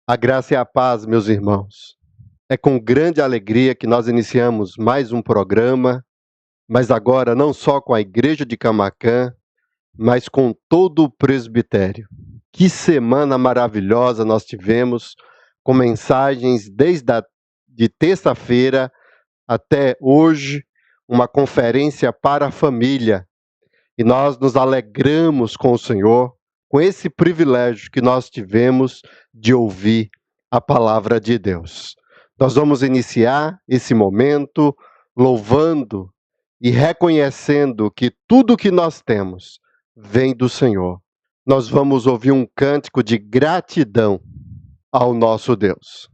A graça e a paz, meus irmãos. É com grande alegria que nós iniciamos mais um programa, mas agora não só com a Igreja de Camaquã, mas com todo o presbitério. Que semana maravilhosa nós tivemos, com mensagens de terça-feira até hoje, uma conferência para a família. E nós nos alegramos com o Senhor, com esse privilégio que nós tivemos de ouvir a palavra de Deus. Nós vamos iniciar esse momento louvando e reconhecendo que tudo que nós temos vem do Senhor. Nós vamos ouvir um cântico de gratidão ao nosso Deus.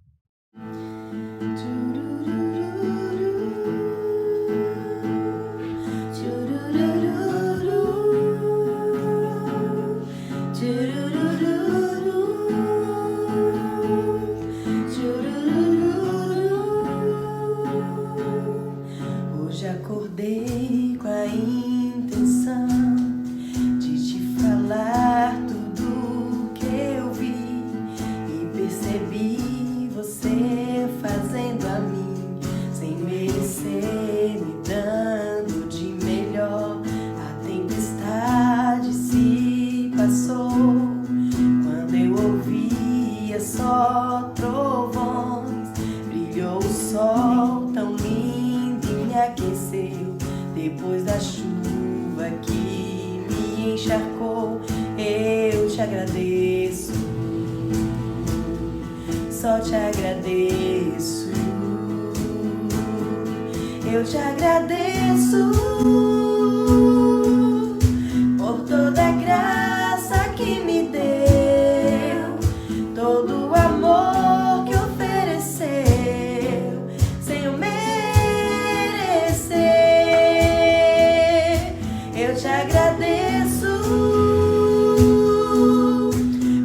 Hoje acordei com a intenção de te falar tudo que eu vi e percebi você fazendo a mim sem merecer, me dando de melhor. A tempestade se passou quando eu ouvia só trovões, brilhou o sol tão lindo e me aqueceu depois da chuva que me encharcou. Eu te agradeço, só te agradeço. Eu te agradeço por toda a graça que me deu, todo o amor que ofereceu sem eu merecer. Eu te agradeço,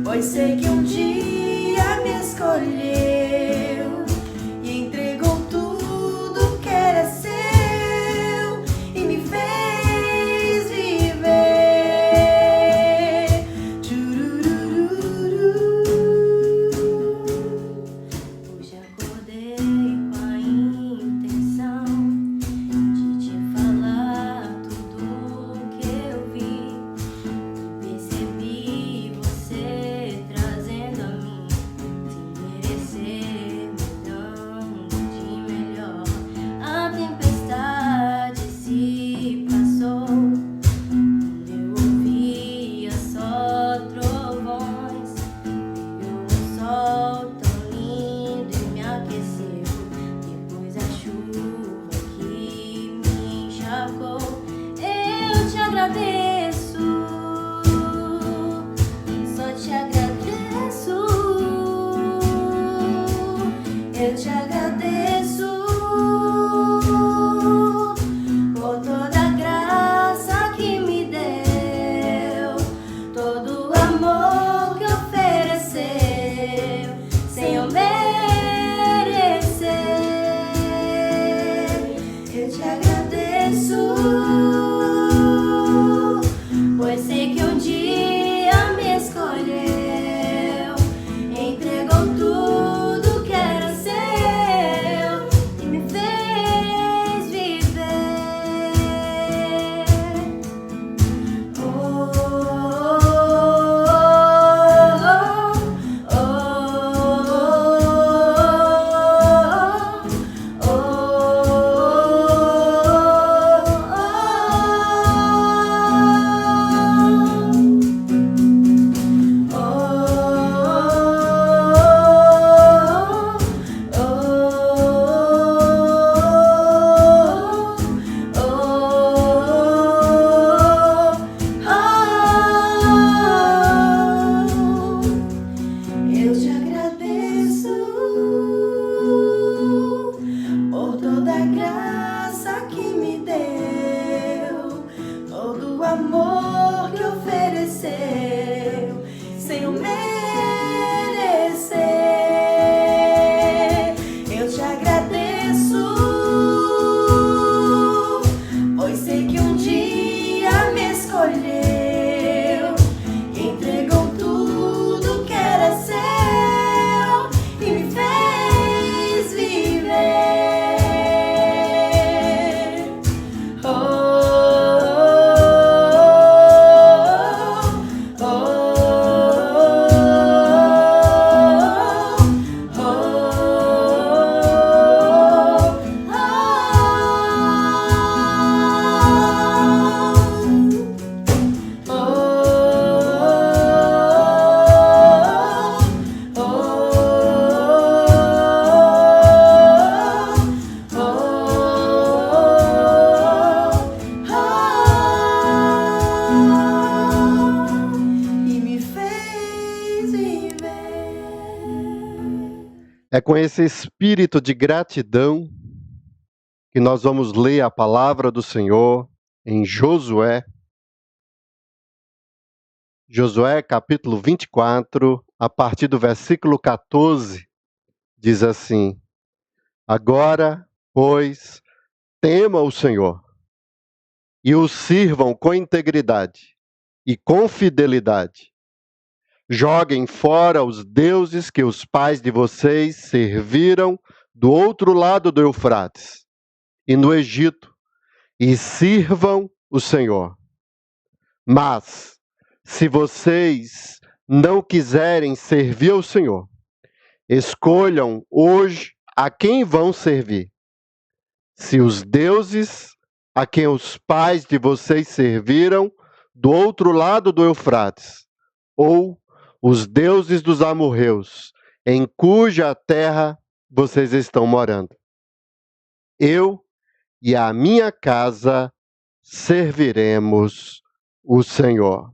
pois sei que um dia me escolheu e entregou tudo que era seu e me fez É com esse espírito de gratidão que nós vamos ler a palavra do Senhor em Josué. Josué capítulo 24, a partir do versículo 14, diz assim: Agora, pois, tema o Senhor e o sirvam com integridade e com fidelidade. Joguem fora os deuses que os pais de vocês serviram do outro lado do Eufrates e no Egito, e sirvam o Senhor. Mas, se vocês não quiserem servir ao Senhor, escolham hoje a quem vão servir. Se os deuses a quem os pais de vocês serviram do outro lado do Eufrates, ou os deuses dos amorreus, em cuja terra vocês estão morando. Eu e a minha casa serviremos o Senhor.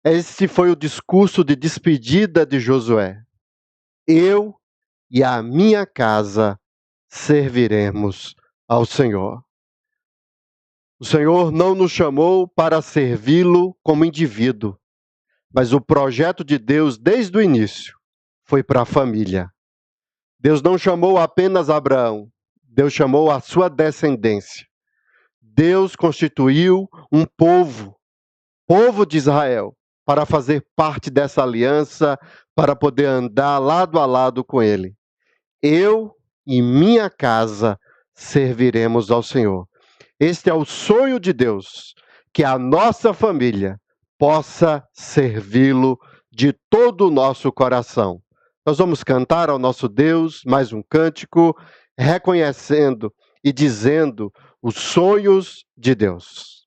Este foi o discurso de despedida de Josué. Eu e a minha casa serviremos ao Senhor. O Senhor não nos chamou para servi-lo como indivíduo, mas o projeto de Deus desde o início foi para a família. Deus não chamou apenas Abraão, Deus chamou a sua descendência. Deus constituiu um povo de Israel, para fazer parte dessa aliança, para poder andar lado a lado com ele. Eu e minha casa serviremos ao Senhor. Este é o sonho de Deus, que a nossa família possa servi-lo de todo o nosso coração. Nós vamos cantar ao nosso Deus mais um cântico, reconhecendo e dizendo os sonhos de Deus.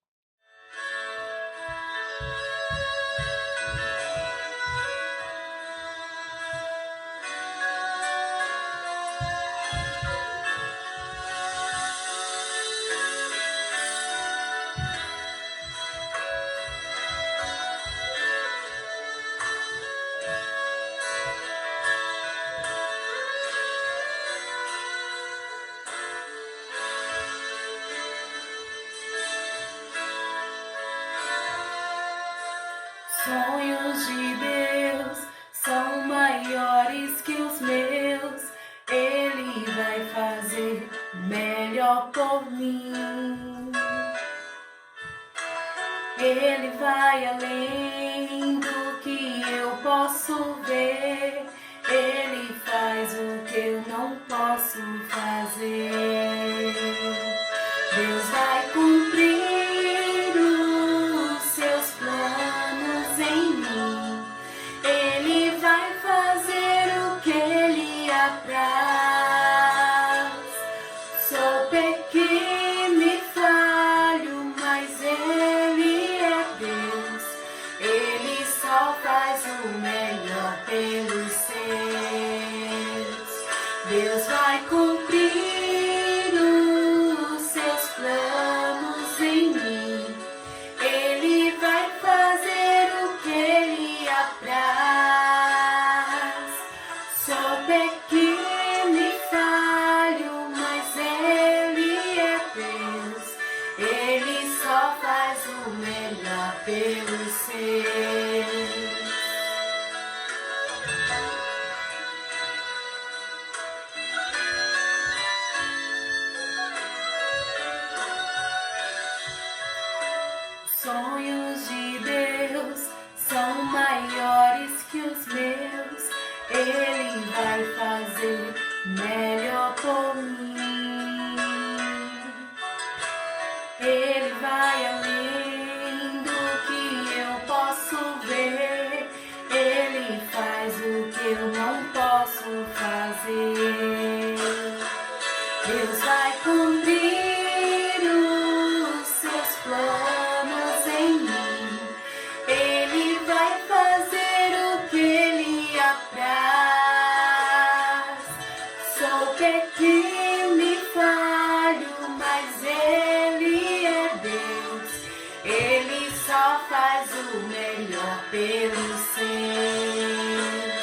Sonhos de Deus são maiores que os meus. Ele vai fazer melhor por mim. Ele vai além do que eu posso ver. Ele faz o que eu não posso fazer. Deus vai cumprir os seus planos em mim. Ele vai fazer o que Ele apraz. Sou pequeno e falho, mas Ele é Deus. Ele só faz o melhor pelos seus. Deus vai cumprir os seus planos em mim. Ele vai fazer o que Ele apraz. Sou pequeno e falho, mas Ele é Deus. Ele só faz o melhor pelos seus. Sonhos de Deus são maiores que os meus. Ele vai fazer melhor por mim. Ele vai além do que eu posso ver. Ele faz o que eu não posso fazer. Deus vai cumprir os seus planos em mim. Ele vai fazer o que Ele apraz. Sou pequeno e falho, mas Ele é Deus. Ele só faz o melhor pelos seus.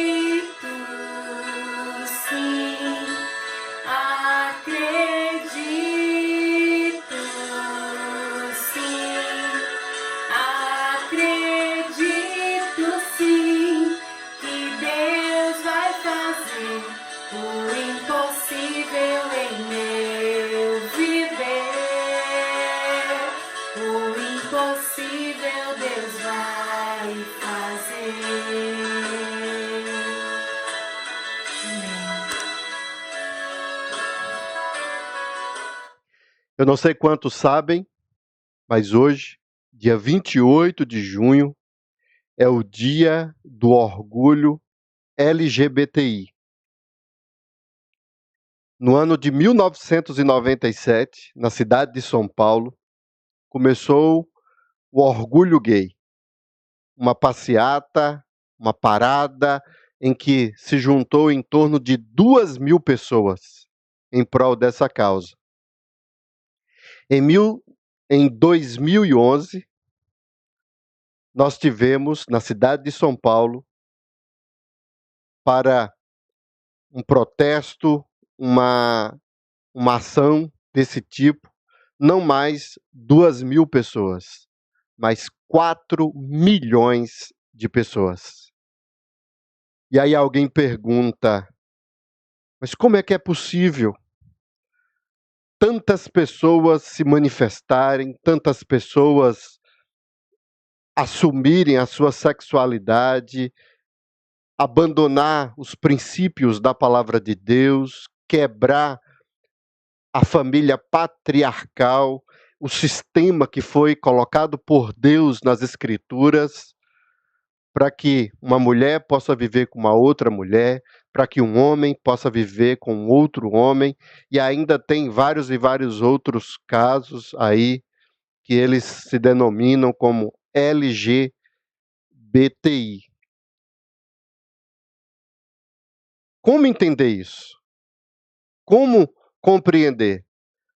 Acredito, sim, acredito, sim, acredito, sim, que Deus vai fazer o impossível em meu viver. O impossível Deus vai fazer. Eu não sei quantos sabem, mas hoje, dia 28 de junho, é o Dia do Orgulho LGBTI. No ano de 1997, na cidade de São Paulo, começou o Orgulho Gay, uma passeata, uma parada em que se juntou em torno de 2.000 pessoas em prol dessa causa. Em 2011, nós tivemos na cidade de São Paulo, para um protesto, uma ação desse tipo, não mais 2.000 pessoas, mas 4 milhões de pessoas. E aí alguém pergunta, mas como é que é possível tantas pessoas se manifestarem, tantas pessoas assumirem a sua sexualidade, abandonar os princípios da palavra de Deus, quebrar a família patriarcal, o sistema que foi colocado por Deus nas Escrituras, para que uma mulher possa viver com uma outra mulher, para que um homem possa viver com outro homem, e ainda tem vários e vários outros casos aí que eles se denominam como LGBTI. Como entender isso? Como compreender?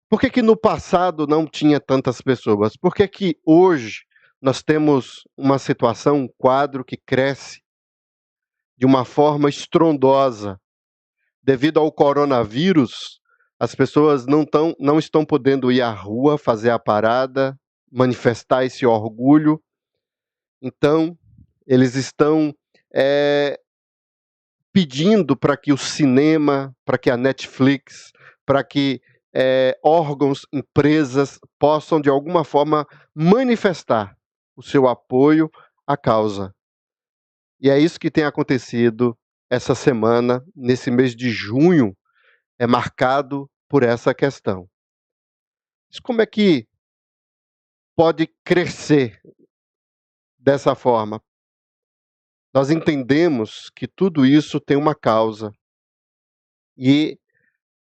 Por que no passado não tinha tantas pessoas? Por que hoje nós temos uma situação, um quadro que cresce de uma forma estrondosa? Devido ao coronavírus, as pessoas não estão podendo ir à rua, fazer a parada, manifestar esse orgulho. Então, eles estão pedindo para que o cinema, para que a Netflix, para que órgãos, empresas possam de alguma forma manifestar o seu apoio à causa. E é isso que tem acontecido essa semana, nesse mês de junho, é marcado por essa questão. Mas como é que pode crescer dessa forma? Nós entendemos que tudo isso tem uma causa. E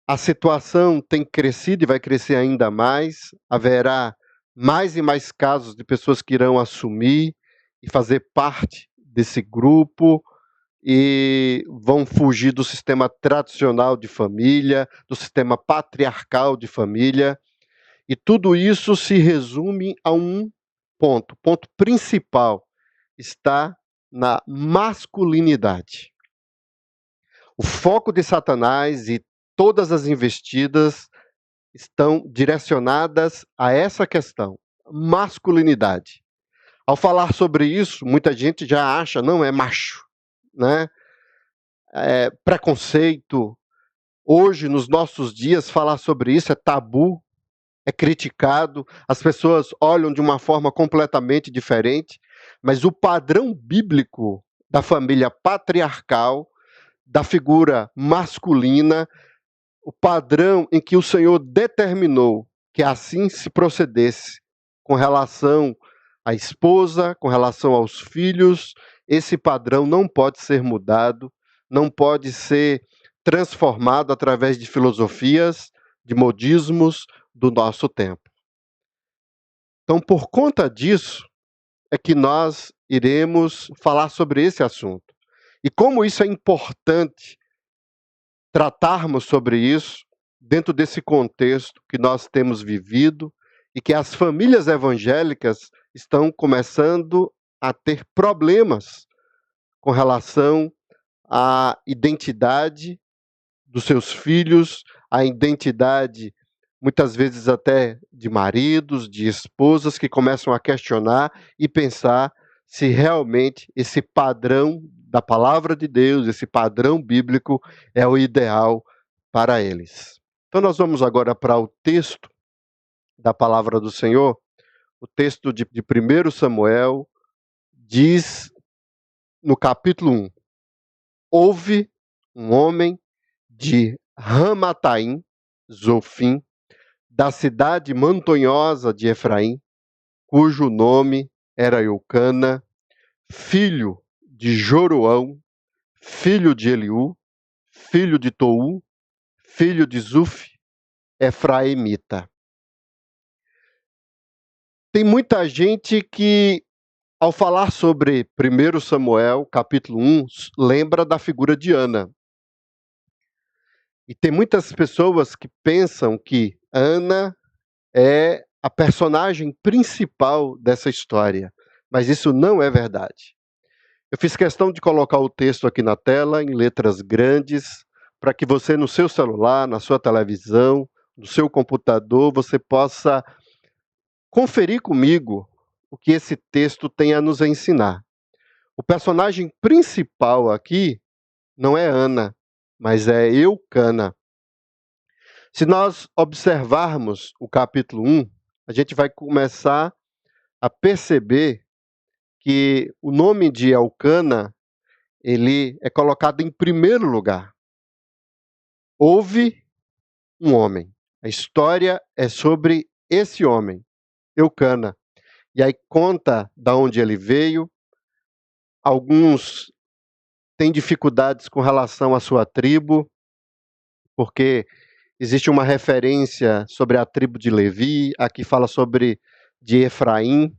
a situação tem crescido e vai crescer ainda mais. Haverá mais e mais casos de pessoas que irão assumir e fazer parte desse grupo e vão fugir do sistema tradicional de família, do sistema patriarcal de família. E tudo isso se resume a um ponto. O ponto principal está na masculinidade. O foco de Satanás e todas as investidas estão direcionadas a essa questão, masculinidade. Ao falar sobre isso, muita gente já acha, não, é macho, né? É preconceito. Hoje, nos nossos dias, falar sobre isso é tabu, é criticado, as pessoas olham de uma forma completamente diferente, mas o padrão bíblico da família patriarcal, da figura masculina, o padrão em que o Senhor determinou que assim se procedesse com relação à esposa, com relação aos filhos, esse padrão não pode ser mudado, não pode ser transformado através de filosofias, de modismos do nosso tempo. Então, por conta disso, é que nós iremos falar sobre esse assunto. E como isso é importante tratarmos sobre isso dentro desse contexto que nós temos vivido e que as famílias evangélicas estão começando a ter problemas com relação à identidade dos seus filhos, à identidade, muitas vezes até de maridos, de esposas, que começam a questionar e pensar se realmente esse padrão da palavra de Deus, esse padrão bíblico, é o ideal para eles. Então, nós vamos agora para o texto da palavra do Senhor. O texto de 1 Samuel diz, no capítulo 1, houve um homem de Ramataim, Zofim, da cidade montanhosa de Efraim, cujo nome era Eucana, filho de Joroão, filho de Eliú, filho de Tou, filho de Zuf, efraimita. Tem muita gente que, ao falar sobre 1 Samuel, capítulo 1, lembra da figura de Ana. E tem muitas pessoas que pensam que Ana é a personagem principal dessa história, mas isso não é verdade. Eu fiz questão de colocar o texto aqui na tela, em letras grandes, para que você, no seu celular, na sua televisão, no seu computador, você possa conferir comigo o que esse texto tem a nos ensinar. O personagem principal aqui não é Ana, mas é Eucana. Se nós observarmos o capítulo 1, a gente vai começar a perceber que o nome de Eucana, ele é colocado em primeiro lugar. Houve um homem. A história é sobre esse homem, Eucana. E aí conta da onde ele veio. Alguns têm dificuldades com relação à sua tribo, porque existe uma referência sobre a tribo de Levi, aqui fala sobre de Efraim,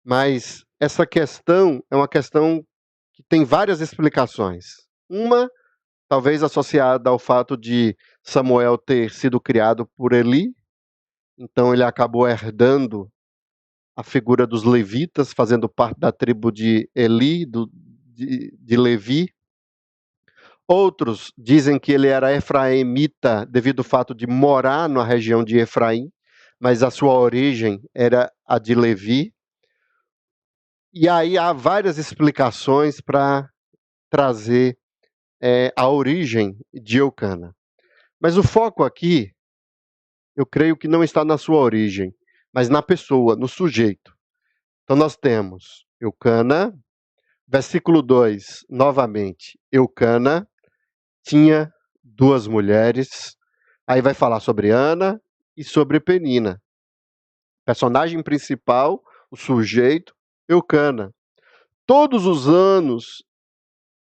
mas essa questão é uma questão que tem várias explicações. Uma, talvez associada ao fato de Samuel ter sido criado por Eli, então ele acabou herdando a figura dos levitas, fazendo parte da tribo de Eli, de Levi. Outros dizem que ele era efraimita devido ao fato de morar na região de Efraim, mas a sua origem era a de Levi. E aí há várias explicações para trazer a origem de Eucana. Mas o foco aqui, eu creio que não está na sua origem, mas na pessoa, no sujeito. Então nós temos Eucana, versículo 2, novamente, Eucana tinha 2 mulheres, aí vai falar sobre Ana e sobre Penina. Personagem principal, o sujeito, Eucana. Todos os anos,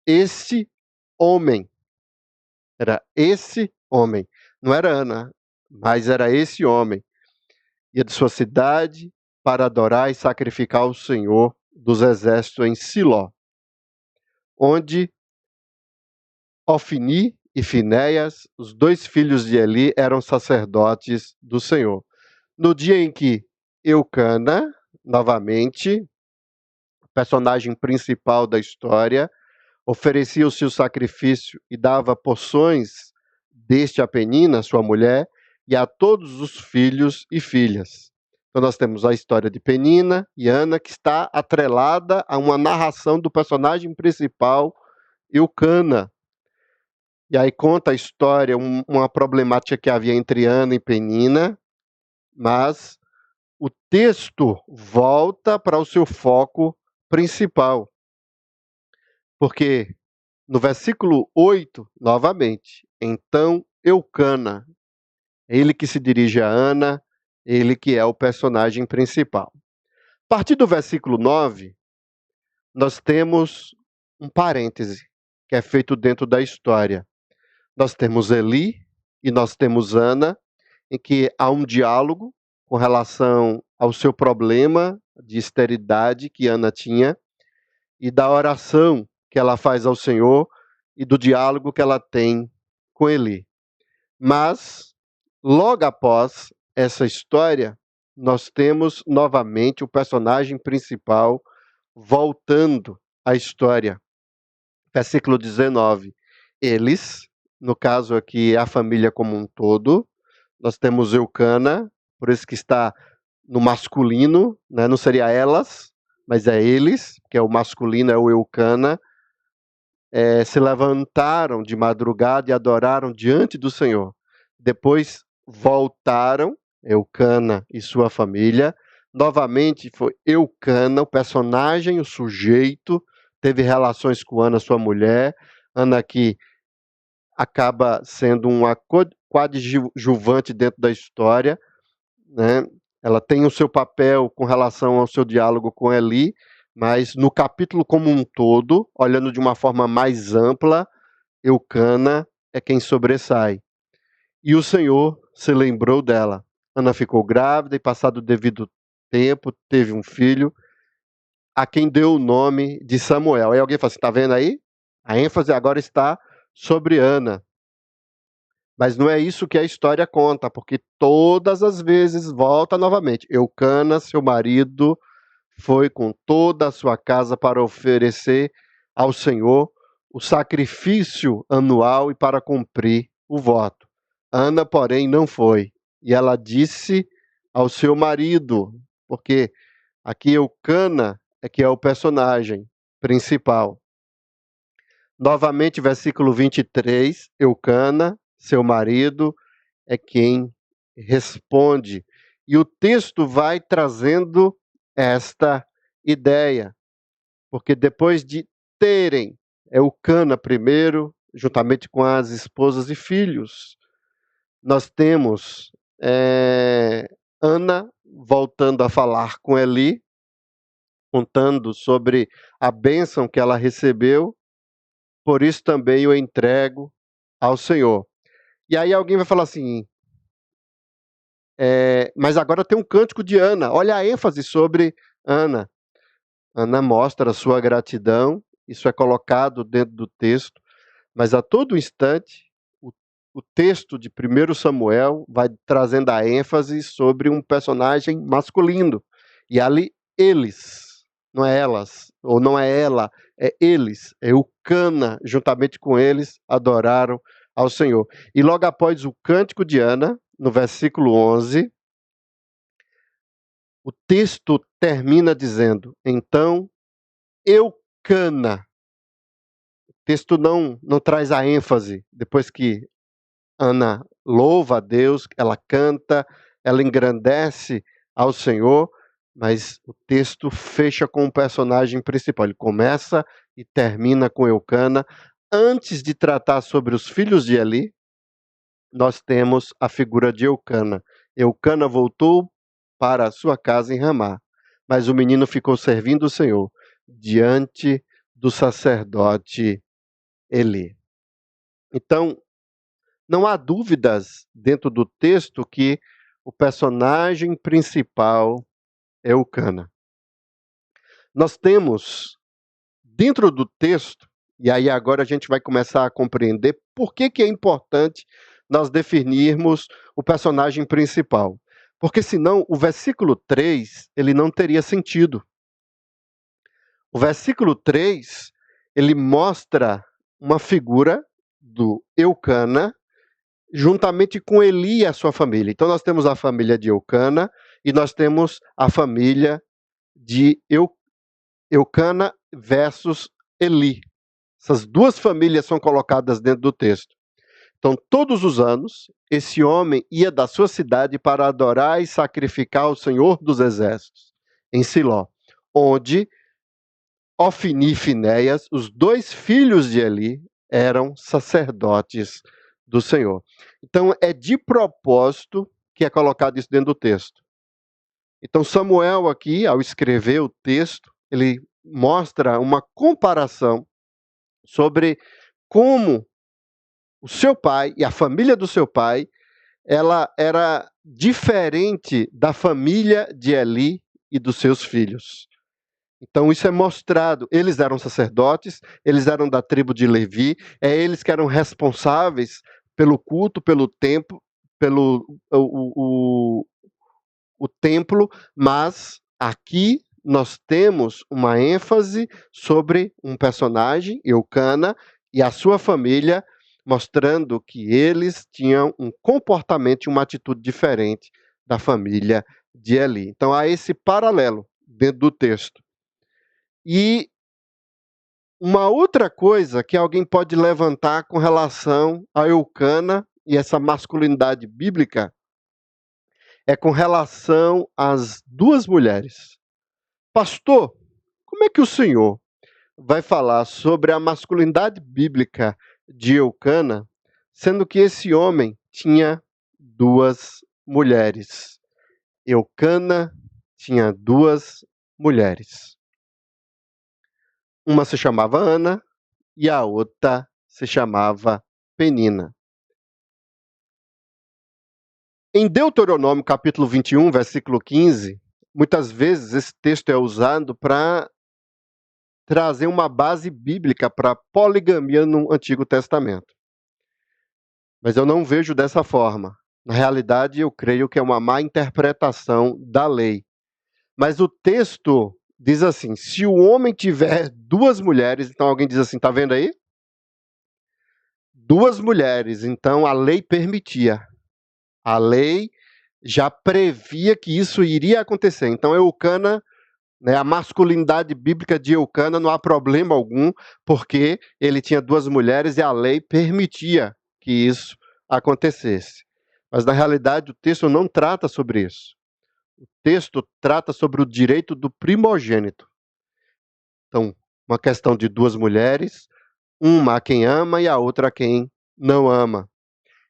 esse homem, era esse homem, não era Ana, mas era esse homem, ia de sua cidade para adorar e sacrificar o Senhor dos exércitos em Siló, onde Ofni e Finéias, os 2 filhos de Eli, eram sacerdotes do Senhor. No dia em que Eucana, novamente, personagem principal da história, oferecia o seu sacrifício e dava porções deste a Penina, sua mulher, e a todos os filhos e filhas. Então nós temos a história de Penina e Ana, que está atrelada a uma narração do personagem principal, Eucana. E aí conta a história, uma problemática que havia entre Ana e Penina, mas o texto volta para o seu foco principal. Porque no versículo 8, novamente, então Eucana, ele que se dirige a Ana, ele que é o personagem principal. A partir do versículo 9, nós temos um parêntese que é feito dentro da história. Nós temos Eli e nós temos Ana, em que há um diálogo com relação ao seu problema de esterilidade que Ana tinha e da oração que ela faz ao Senhor e do diálogo que ela tem com Eli. Mas, logo após essa história, nós temos novamente o personagem principal voltando à história. Versículo 19. Eles, no caso aqui, a família como um todo, nós temos Eucana, por isso que está no masculino, né? Não seria elas, mas é eles, que é o masculino, é o Eucana, se levantaram de madrugada e adoraram diante do Senhor. Depois voltaram, Eucana e sua família. Novamente foi Eucana, o personagem, o sujeito, teve relações com Ana, sua mulher. Ana aqui acaba sendo uma coadjuvante dentro da história, né? Ela tem o seu papel com relação ao seu diálogo com Eli, mas no capítulo como um todo, olhando de uma forma mais ampla, Eucana é quem sobressai. E o Senhor se lembrou dela. Ana ficou grávida e, passado o devido tempo, teve um filho, a quem deu o nome de Samuel. Aí alguém fala assim, está vendo aí? A ênfase agora está sobre Ana. Mas não é isso que a história conta, porque todas as vezes volta novamente. Eucana, seu marido, foi com toda a sua casa para oferecer ao Senhor o sacrifício anual e para cumprir o voto. Ana, porém, não foi. E ela disse ao seu marido, porque aqui Eucana é que é o personagem principal. Novamente, versículo 23, Eucana, seu marido, é quem responde. E o texto vai trazendo esta ideia, porque depois de terem Eucana primeiro, juntamente com as esposas e filhos, nós temos Ana voltando a falar com Eli, contando sobre a bênção que ela recebeu, por isso também o entrego ao Senhor. E aí alguém vai falar assim, mas agora tem um cântico de Ana, olha a ênfase sobre Ana. Ana mostra a sua gratidão, isso é colocado dentro do texto, mas a todo instante, o texto de 1 Samuel vai trazendo a ênfase sobre um personagem masculino. E ali, eles, não é elas, ou não é ela, é eles, é Eucana, juntamente com eles, adoraram ao Senhor. E logo após o cântico de Ana, no versículo 11, o texto termina dizendo, então, Eucana. O texto não traz a ênfase, depois que Ana louva a Deus, ela canta, ela engrandece ao Senhor, mas o texto fecha com o personagem principal. Ele começa e termina com Eucana. Antes de tratar sobre os filhos de Eli, nós temos a figura de Eucana. Eucana voltou para a sua casa em Ramá, mas o menino ficou servindo o Senhor diante do sacerdote Eli. Então, não há dúvidas dentro do texto que o personagem principal é Eucana. Nós temos dentro do texto, e aí agora a gente vai começar a compreender por que é importante nós definirmos o personagem principal. Porque senão o versículo 3, ele não teria sentido. O versículo 3, ele mostra uma figura do Eucana, juntamente com Eli e a sua família. Então nós temos a família de Eucana e nós temos a família de Eucana versus Eli. Essas duas famílias são colocadas dentro do texto. Então, todos os anos, esse homem ia da sua cidade para adorar e sacrificar ao Senhor dos Exércitos, em Siló, onde Ofni e Finéias, os dois filhos de Eli, eram sacerdotes do Senhor. Então, é de propósito que é colocado isso dentro do texto. Então, Samuel aqui, ao escrever o texto, ele mostra uma comparação sobre como o seu pai e a família do seu pai, ela era diferente da família de Eli e dos seus filhos. Então isso é mostrado, eles eram sacerdotes, eles eram da tribo de Levi, eles que eram responsáveis pelo culto, pelo templo, pelo o templo, mas aqui nós temos uma ênfase sobre um personagem, Eucana, e a sua família, mostrando que eles tinham um comportamento e uma atitude diferente da família de Eli. Então há esse paralelo dentro do texto. E uma outra coisa que alguém pode levantar com relação a Eucana e essa masculinidade bíblica é com relação às duas mulheres. Pastor, como é que o senhor vai falar sobre a masculinidade bíblica de Eucana, sendo que esse homem tinha duas mulheres? Eucana tinha duas mulheres. Uma se chamava Ana e a outra se chamava Penina. Em Deuteronômio capítulo 21, versículo 15, muitas vezes esse texto é usado para trazer uma base bíblica para a poligamia no Antigo Testamento. Mas eu não vejo dessa forma. Na realidade, eu creio que é uma má interpretação da lei. Mas o texto diz assim: se o homem tiver duas mulheres, então alguém diz assim, está vendo aí? Duas mulheres, então a lei permitia. A lei já previa que isso iria acontecer. Então Eucana, a masculinidade bíblica de Eucana não há problema algum, porque ele tinha duas mulheres e a lei permitia que isso acontecesse. Mas na realidade o texto não trata sobre isso. O texto trata sobre o direito do primogênito. Então, uma questão de duas mulheres, uma a quem ama e a outra a quem não ama.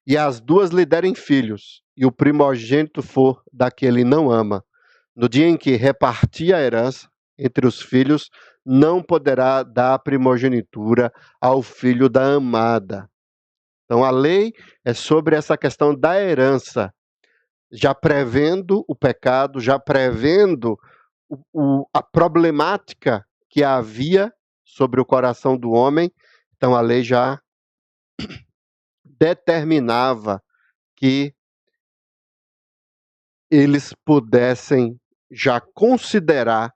E as duas lhe derem filhos, e o primogênito for daquele não ama. No dia em que repartir a herança entre os filhos, não poderá dar primogenitura ao filho da amada. Então, a lei é sobre essa questão da herança, já prevendo o pecado, já prevendo a problemática que havia sobre o coração do homem. Então, a lei já determinava que eles pudessem já considerar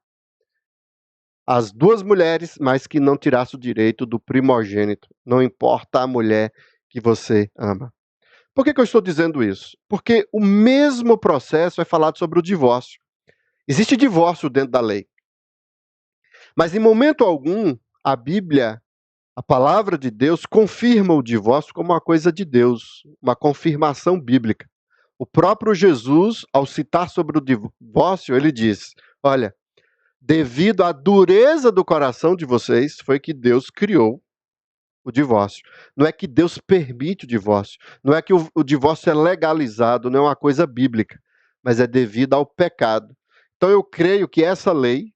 as duas mulheres, mas que não tirasse o direito do primogênito, não importa a mulher que você ama. Por que eu estou dizendo isso? Porque o mesmo processo é falado sobre o divórcio. Existe divórcio dentro da lei. Mas em momento algum, a Bíblia, a palavra de Deus, confirma o divórcio como uma coisa de Deus, uma confirmação bíblica. O próprio Jesus, ao citar sobre o divórcio, ele diz: olha, devido à dureza do coração de vocês, foi que Deus criou o divórcio. Não é que Deus permite o divórcio. Não é que o divórcio é legalizado, não é uma coisa bíblica, mas é devido ao pecado. Então eu creio que essa lei,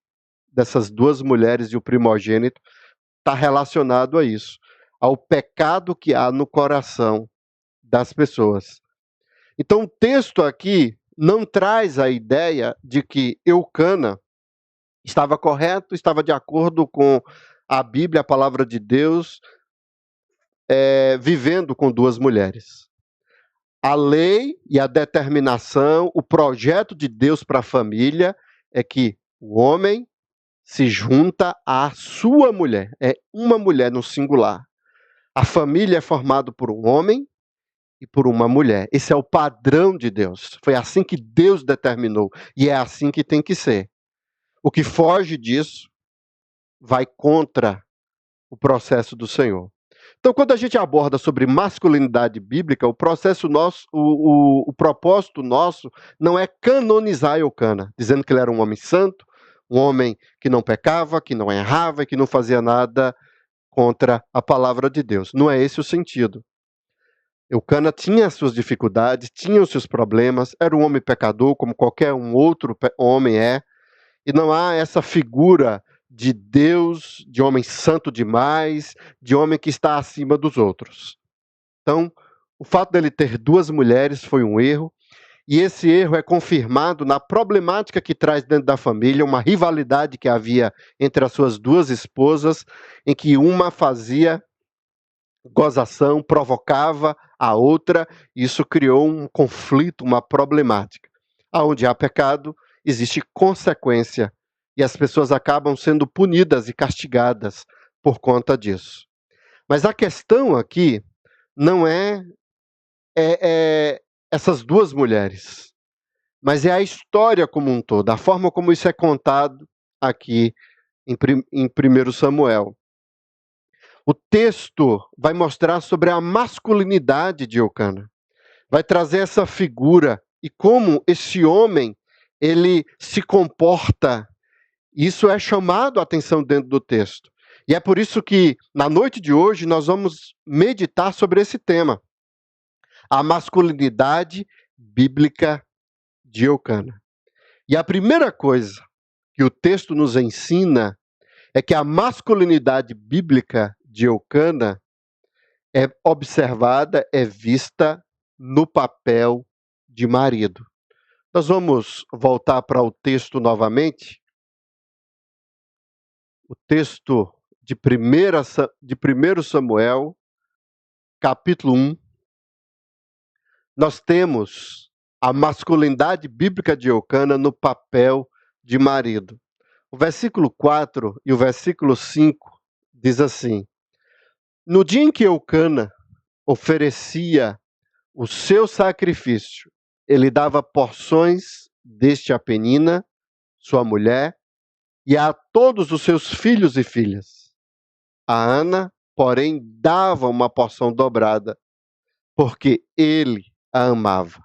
dessas duas mulheres e o primogênito, está relacionado a isso, ao pecado que há no coração das pessoas. Então o texto aqui não traz a ideia de que Eucana estava correto, estava de acordo com a Bíblia, a palavra de Deus, vivendo com duas mulheres. A lei e a determinação, o projeto de Deus para a família é que o homem se junta à sua mulher. É uma mulher no singular. A família é formada por um homem e por uma mulher. Esse é o padrão de Deus. Foi assim que Deus determinou. E é assim que tem que ser. O que foge disso vai contra o processo do Senhor. Então, quando a gente aborda sobre masculinidade bíblica, o processo nosso, o propósito nosso não é canonizar Eucana, dizendo que ele era um homem santo, um homem que não pecava, que não errava e que não fazia nada contra a palavra de Deus. Não é esse o sentido. Eucana tinha as suas dificuldades, tinha os seus problemas, era um homem pecador, como qualquer um outro homem é, e não há essa figura de Deus, de homem santo demais, de homem que está acima dos outros. Então, o fato dele ter duas mulheres foi um erro, e esse erro é confirmado na problemática que traz dentro da família, uma rivalidade que havia entre as suas duas esposas, em que uma fazia gozação, provocava a outra, e isso criou um conflito, uma problemática. Aonde há pecado, existe consequência, e as pessoas acabam sendo punidas e castigadas por conta disso. Mas a questão aqui não é essas duas mulheres, mas é a história como um todo, a forma como isso é contado aqui em 1 Samuel. O texto vai mostrar sobre a masculinidade de Eucana, vai trazer essa figura e como esse homem ele se comporta. Isso é chamado a atenção dentro do texto. E é por isso que, na noite de hoje, nós vamos meditar sobre esse tema. A masculinidade bíblica de Eucana. E a primeira coisa que o texto nos ensina é que a masculinidade bíblica de Eucana é observada, é vista no papel de marido. Nós vamos voltar para o texto novamente. O texto de 1 Samuel, capítulo 1. Nós temos a masculinidade bíblica de Eucana no papel de marido. O versículo 4 e o versículo 5 diz assim: No dia em que Eucana oferecia o seu sacrifício, ele dava porções deste a Penina, sua mulher, e a todos os seus filhos e filhas. A Ana, porém, dava uma porção dobrada, porque ele a amava,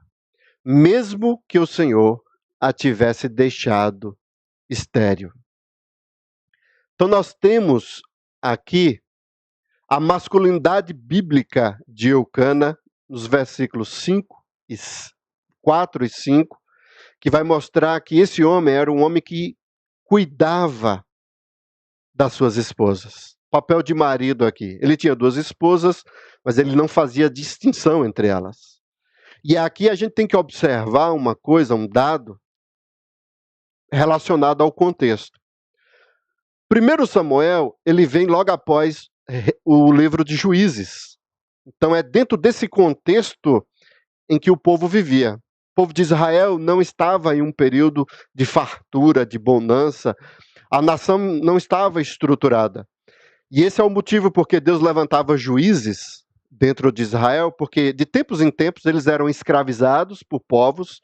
mesmo que o Senhor a tivesse deixado estéril. Então nós temos aqui a masculinidade bíblica de Eucana, nos versículos 4 e 5, que vai mostrar que esse homem era um homem que cuidava das suas esposas. Papel de marido aqui. Ele tinha 2 esposas, mas ele não fazia distinção entre elas. E aqui a gente tem que observar uma coisa, um dado, relacionado ao contexto. 1 Samuel, ele vem logo após o livro de Juízes. Então é dentro desse contexto em que o povo vivia. O povo de Israel não estava em um período de fartura, de bonança. A nação não estava estruturada. E esse é o motivo porque Deus levantava juízes dentro de Israel, porque de tempos em tempos eles eram escravizados por povos,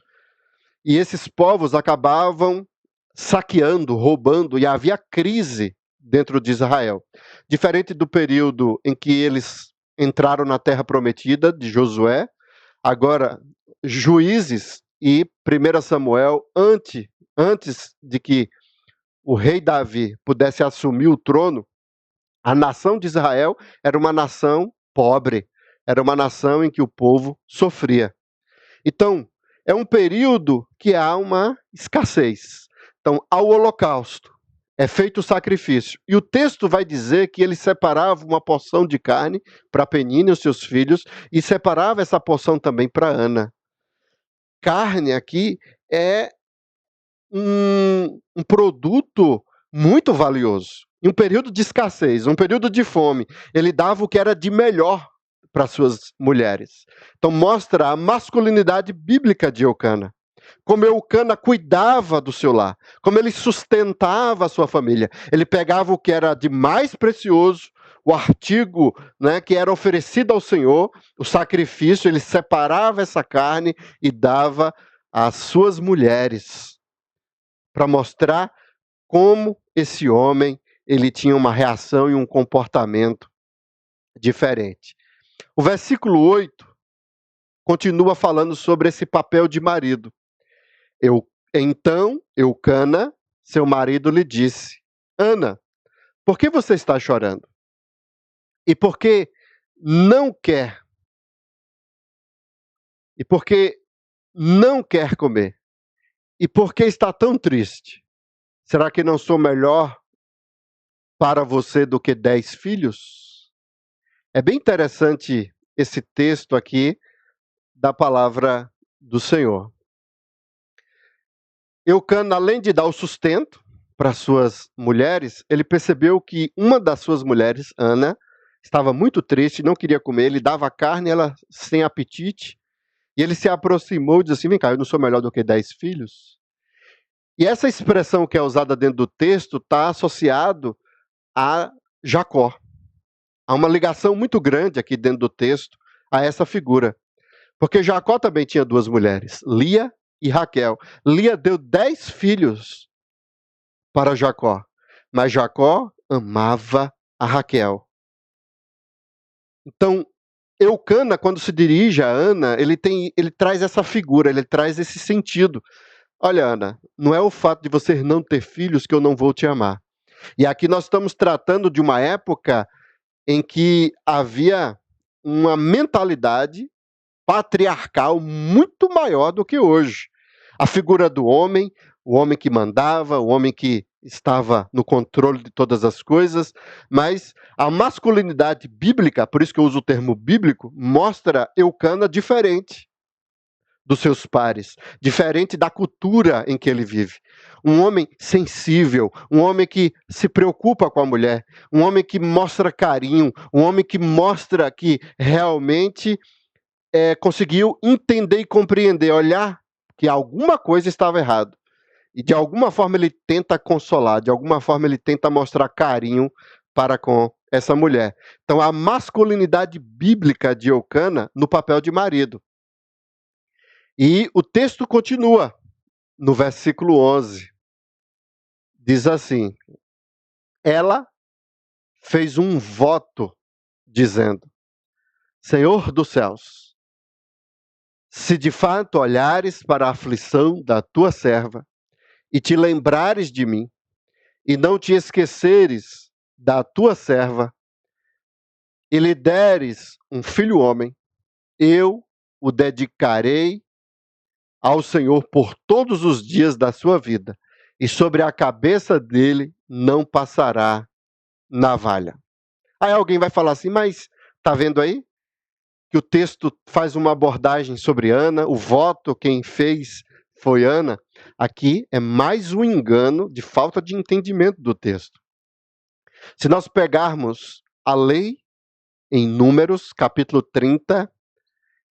e esses povos acabavam saqueando, roubando, e havia crise dentro de Israel. Diferente do período em que eles entraram na Terra Prometida, de Josué, agora, Juízes e 1 Samuel, antes de que o rei Davi pudesse assumir o trono, a nação de Israel era uma nação pobre, era uma nação em que o povo sofria. Então, é um período que há uma escassez. Então, ao holocausto, é feito o sacrifício. E o texto vai dizer que ele separava uma porção de carne para Penina e os seus filhos, e separava essa porção também para Ana. Carne aqui é um produto muito valioso. Em um período de escassez, um período de fome, ele dava o que era de melhor para suas mulheres. Então mostra a masculinidade bíblica de Eucana. Como Eucana cuidava do seu lar, como ele sustentava a sua família. Ele pegava o que era de mais precioso, o artigo, né, que era oferecido ao Senhor, o sacrifício, ele separava essa carne e dava às suas mulheres, para mostrar como esse homem ele tinha uma reação e um comportamento diferente. O versículo 8 continua falando sobre esse papel de marido. Então, Eucana, seu marido, lhe disse: Ana, por que você está chorando? E por que não quer? E por que não quer comer? E por que está tão triste? Será que não sou melhor para você do que 10 filhos? É bem interessante esse texto aqui da palavra do Senhor. Eucana, além de dar o sustento para suas mulheres, ele percebeu que uma das suas mulheres, Ana, estava muito triste, não queria comer, ele dava carne, ela sem apetite, E ele se aproximou e disse assim: vem cá, eu não sou melhor do que 10 filhos? E essa expressão que é usada dentro do texto está associado a Jacó. Há uma ligação muito grande aqui dentro do texto a essa figura. Porque Jacó também tinha 2 mulheres, Lia e Raquel. Lia deu 10 filhos para Jacó, mas Jacó amava a Raquel. Então, Eucana, quando se dirige a Ana, ele traz essa figura, ele traz esse sentido. Olha, Ana, não é o fato de você não ter filhos que eu não vou te amar. E aqui nós estamos tratando de uma época em que havia uma mentalidade patriarcal muito maior do que hoje. A figura do homem, o homem que mandava, o homem que estava no controle de todas as coisas, mas a masculinidade bíblica, por isso que eu uso o termo bíblico, mostra Eucana diferente dos seus pares, diferente da cultura em que ele vive. Um homem sensível, um homem que se preocupa com a mulher, um homem que mostra carinho, um homem que mostra que realmente conseguiu entender e compreender, olhar que alguma coisa estava errada. E de alguma forma ele tenta consolar, de alguma forma ele tenta mostrar carinho para com essa mulher. Então a masculinidade bíblica de Eucana no papel de marido. E o texto continua no versículo 11. Diz assim: ela fez um voto dizendo: Senhor dos céus, se de fato olhares para a aflição da tua serva e te lembrares de mim, e não te esqueceres da tua serva, e lhe deres um filho homem, eu o dedicarei ao Senhor por todos os dias da sua vida, e sobre a cabeça dele não passará navalha. Aí alguém vai falar assim, mas tá vendo aí? Que o texto faz uma abordagem sobre Ana, o voto quem fez foi Ana. Aqui é mais um engano de falta de entendimento do texto. Se nós pegarmos a lei em Números, capítulo 30,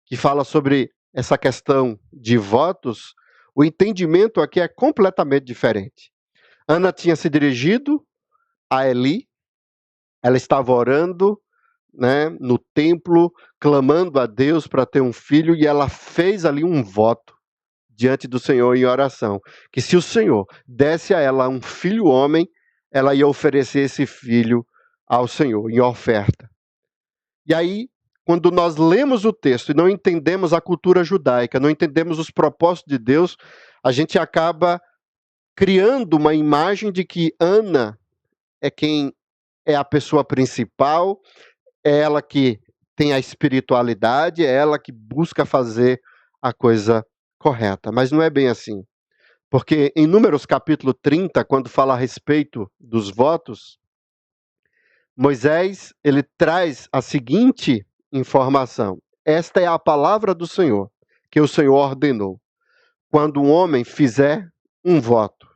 que fala sobre essa questão de votos, o entendimento aqui é completamente diferente. Ana tinha se dirigido a Eli, ela estava orando, no templo, clamando a Deus para ter um filho, e ela fez ali um voto diante do Senhor em oração, que se o Senhor desse a ela um filho homem, ela ia oferecer esse filho ao Senhor em oferta. E aí, quando nós lemos o texto e não entendemos a cultura judaica, não entendemos os propósitos de Deus, a gente acaba criando uma imagem de que Ana é quem é a pessoa principal, é ela que tem a espiritualidade, é ela que busca fazer a coisa correta. Mas não é bem assim. Porque em Números capítulo 30, quando fala a respeito dos votos, Moisés, ele traz a seguinte informação: esta é a palavra do Senhor, que o Senhor ordenou. Quando um homem fizer um voto,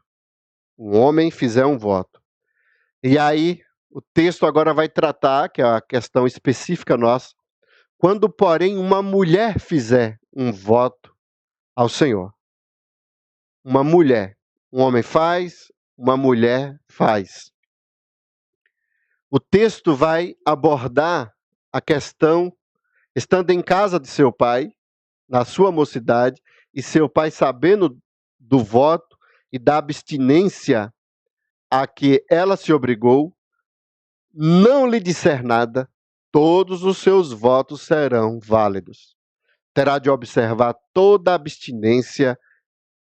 E aí, o texto agora vai tratar, que é a questão específica nossa, quando, porém, uma mulher fizer um voto ao Senhor. Uma mulher. Um homem faz, uma mulher faz. O texto vai abordar a questão, estando em casa de seu pai, na sua mocidade, e seu pai sabendo do voto e da abstinência a que ela se obrigou, não lhe disser nada, todos os seus votos serão válidos. Terá de observar toda a abstinência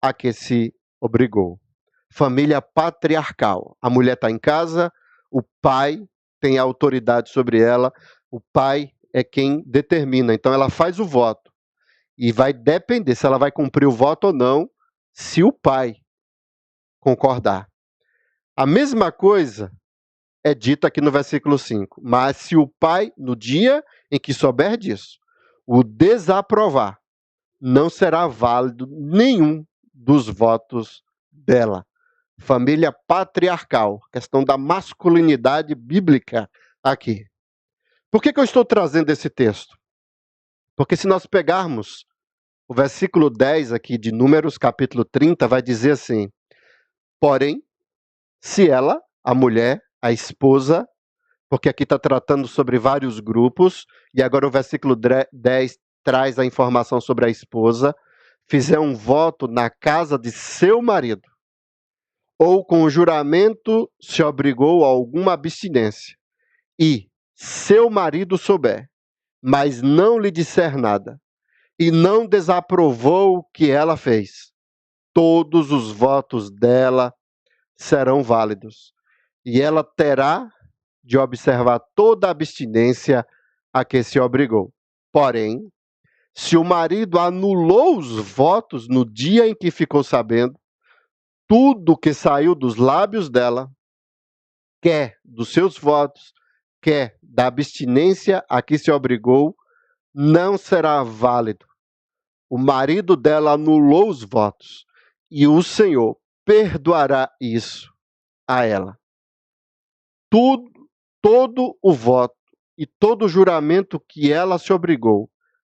a que se obrigou. Família patriarcal. A mulher está em casa, o pai tem autoridade sobre ela, o pai é quem determina. Então ela faz o voto. E vai depender se ela vai cumprir o voto ou não, se o pai concordar. A mesma coisa é dita aqui no versículo 5. Mas se o pai, no dia em que souber disso, o desaprovar, não será válido nenhum dos votos dela. Família patriarcal, questão da masculinidade bíblica aqui. Por que eu estou trazendo esse texto? Porque se nós pegarmos O versículo 10 aqui de Números, capítulo 30, vai dizer assim: porém, se ela, a mulher, a esposa, porque aqui está tratando sobre vários grupos, e agora o versículo 10 traz a informação sobre a esposa, fizer um voto na casa de seu marido, ou com juramento se obrigou a alguma abstinência, e seu marido souber, mas não lhe disser nada, e não desaprovou o que ela fez, todos os votos dela serão válidos, e ela terá de observar toda a abstinência a que se obrigou. Porém, se o marido anulou os votos no dia em que ficou sabendo, tudo que saiu dos lábios dela, quer dos seus votos, quer da abstinência a que se obrigou, não será válido. O marido dela anulou os votos, e o Senhor perdoará isso a ela. Todo o voto e todo o juramento que ela se obrigou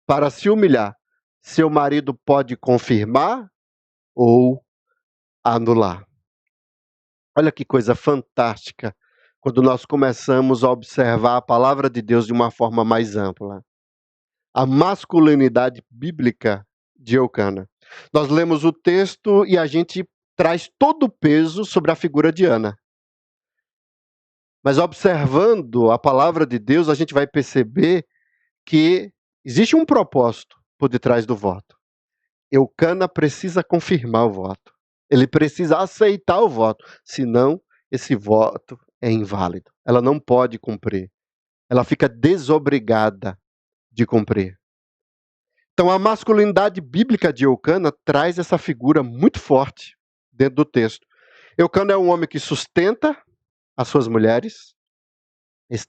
para se humilhar, seu marido pode confirmar ou anular. Olha que coisa fantástica quando nós começamos a observar a palavra de Deus de uma forma mais ampla. A masculinidade bíblica de Eucana. Nós lemos o texto e a gente traz todo o peso sobre a figura de Ana. Mas observando a palavra de Deus, a gente vai perceber que existe um propósito por detrás do voto. Eucana precisa confirmar o voto. Ele precisa aceitar o voto, senão esse voto é inválido. Ela não pode cumprir. Ela fica desobrigada de cumprir. Então a masculinidade bíblica de Eucana traz essa figura muito forte dentro do texto. Eucana é um homem que sustenta as suas mulheres,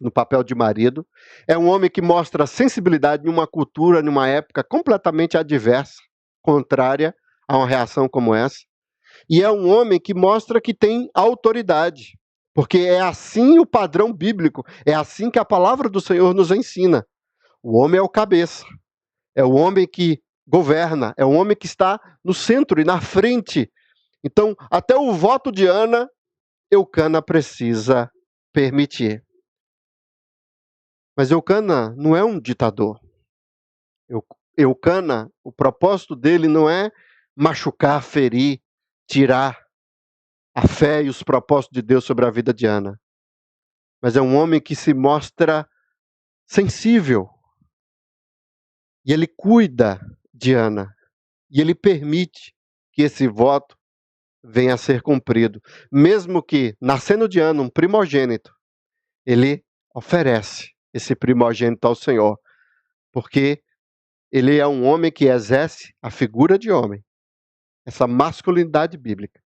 no papel de marido. É um homem que mostra sensibilidade numa cultura, numa época completamente adversa, contrária a uma reação como essa. E é um homem que mostra que tem autoridade, porque é assim o padrão bíblico, é assim que a palavra do Senhor nos ensina. O homem é o cabeça, é o homem que governa, é o homem que está no centro e na frente. Então, até o voto de Ana, Eucana precisa permitir. Mas Eucana não é um ditador. Eucana, o propósito dele não é machucar, ferir, tirar a fé e os propósitos de Deus sobre a vida de Ana. Mas é um homem que se mostra sensível. E ele cuida de Ana. E ele permite que esse voto venha a ser cumprido. Mesmo que, nascendo de Ana, um primogênito, ele oferece esse primogênito ao Senhor. Porque ele é um homem que exerce a figura de homem. Essa masculinidade bíblica.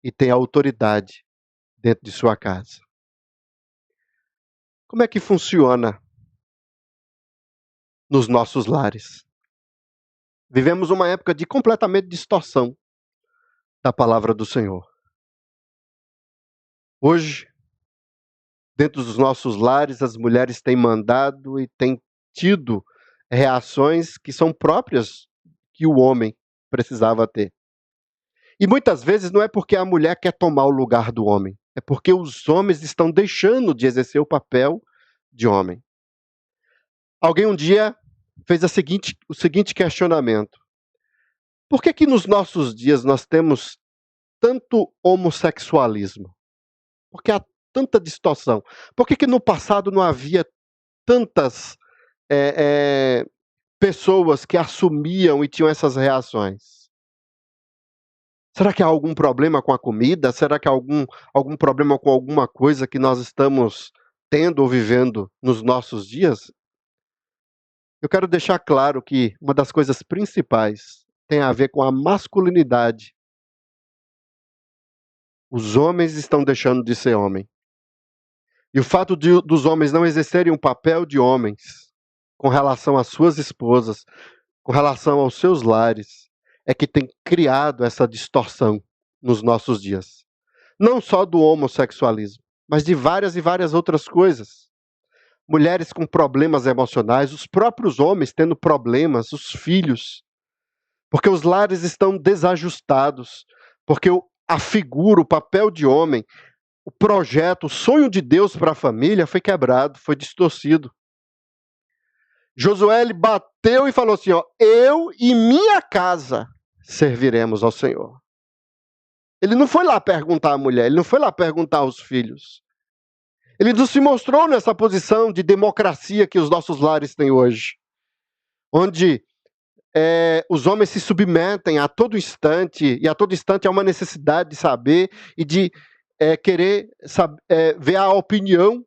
E tem autoridade dentro de sua casa. Como é que funciona nos nossos lares? Vivemos uma época de completamente distorção da palavra do Senhor. Hoje, dentro dos nossos lares, as mulheres têm mandado e têm tido reações que são próprias que o homem precisava ter. E muitas vezes não é porque a mulher quer tomar o lugar do homem, é porque os homens estão deixando de exercer o papel de homem. Alguém um dia fez o seguinte questionamento: por que nos nossos dias nós temos tanto homossexualismo? Por que há tanta distorção? Por que no passado não havia tantas pessoas que assumiam e tinham essas reações? Será que há algum problema com a comida? Será que há algum problema com alguma coisa que nós estamos tendo ou vivendo nos nossos dias? Eu quero deixar claro que uma das coisas principais tem a ver com a masculinidade. Os homens estão deixando de ser homem. E o fato dos homens não exercerem um papel de homens com relação às suas esposas, com relação aos seus lares, é que tem criado essa distorção nos nossos dias. Não só do homossexualismo, mas de várias e várias outras coisas. Mulheres com problemas emocionais, os próprios homens tendo problemas, os filhos. porque os lares estão desajustados, porque a figura, o papel de homem, o projeto, o sonho de Deus para a família foi quebrado, foi distorcido. Josué ele bateu e falou assim, ó, eu e minha casa serviremos ao Senhor. Ele não foi lá perguntar à mulher, ele não foi lá perguntar aos filhos. Ele não se mostrou nessa posição de democracia que os nossos lares têm hoje, onde os homens se submetem a todo instante, e a todo instante há uma necessidade de saber e de querer ver a opinião,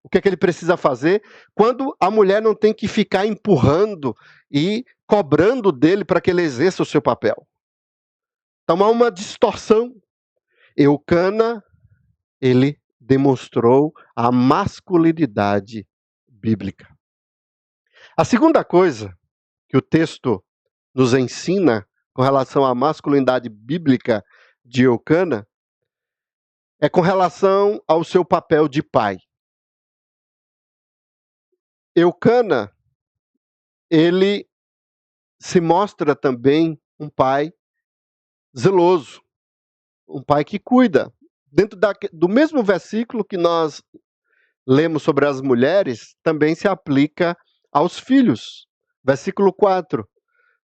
o que é que ele precisa fazer, quando a mulher não tem que ficar empurrando e cobrando dele para que ele exerça o seu papel. Então há uma distorção. Eucana, ele demonstrou a masculinidade bíblica. A segunda coisa que o texto nos ensina com relação à masculinidade bíblica de Eucana é com relação ao seu papel de pai. Eucana, ele se mostra também um pai zeloso, um pai que cuida. Dentro do mesmo versículo que nós lemos sobre as mulheres, também se aplica aos filhos. Versículo 4.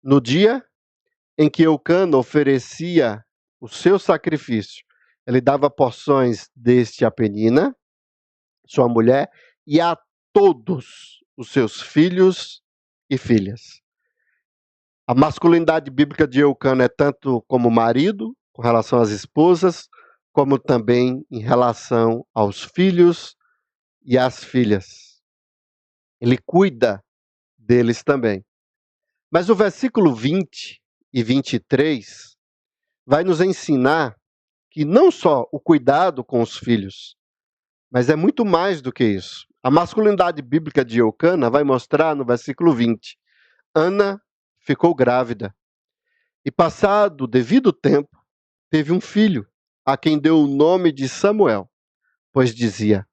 No dia em que Eucana oferecia o seu sacrifício, ele dava porções deste a Penina, sua mulher, e a todos os seus filhos e filhas. A masculinidade bíblica de Eucana é tanto como marido, com relação às esposas, como também em relação aos filhos e às filhas. Ele cuida deles também. Mas o versículo 20 e 23 vai nos ensinar que não só o cuidado com os filhos, mas é muito mais do que isso. A masculinidade bíblica de Eucana vai mostrar no versículo 20. Ana ficou grávida e, passado o devido tempo, teve um filho, a quem deu o nome de Samuel, pois dizia,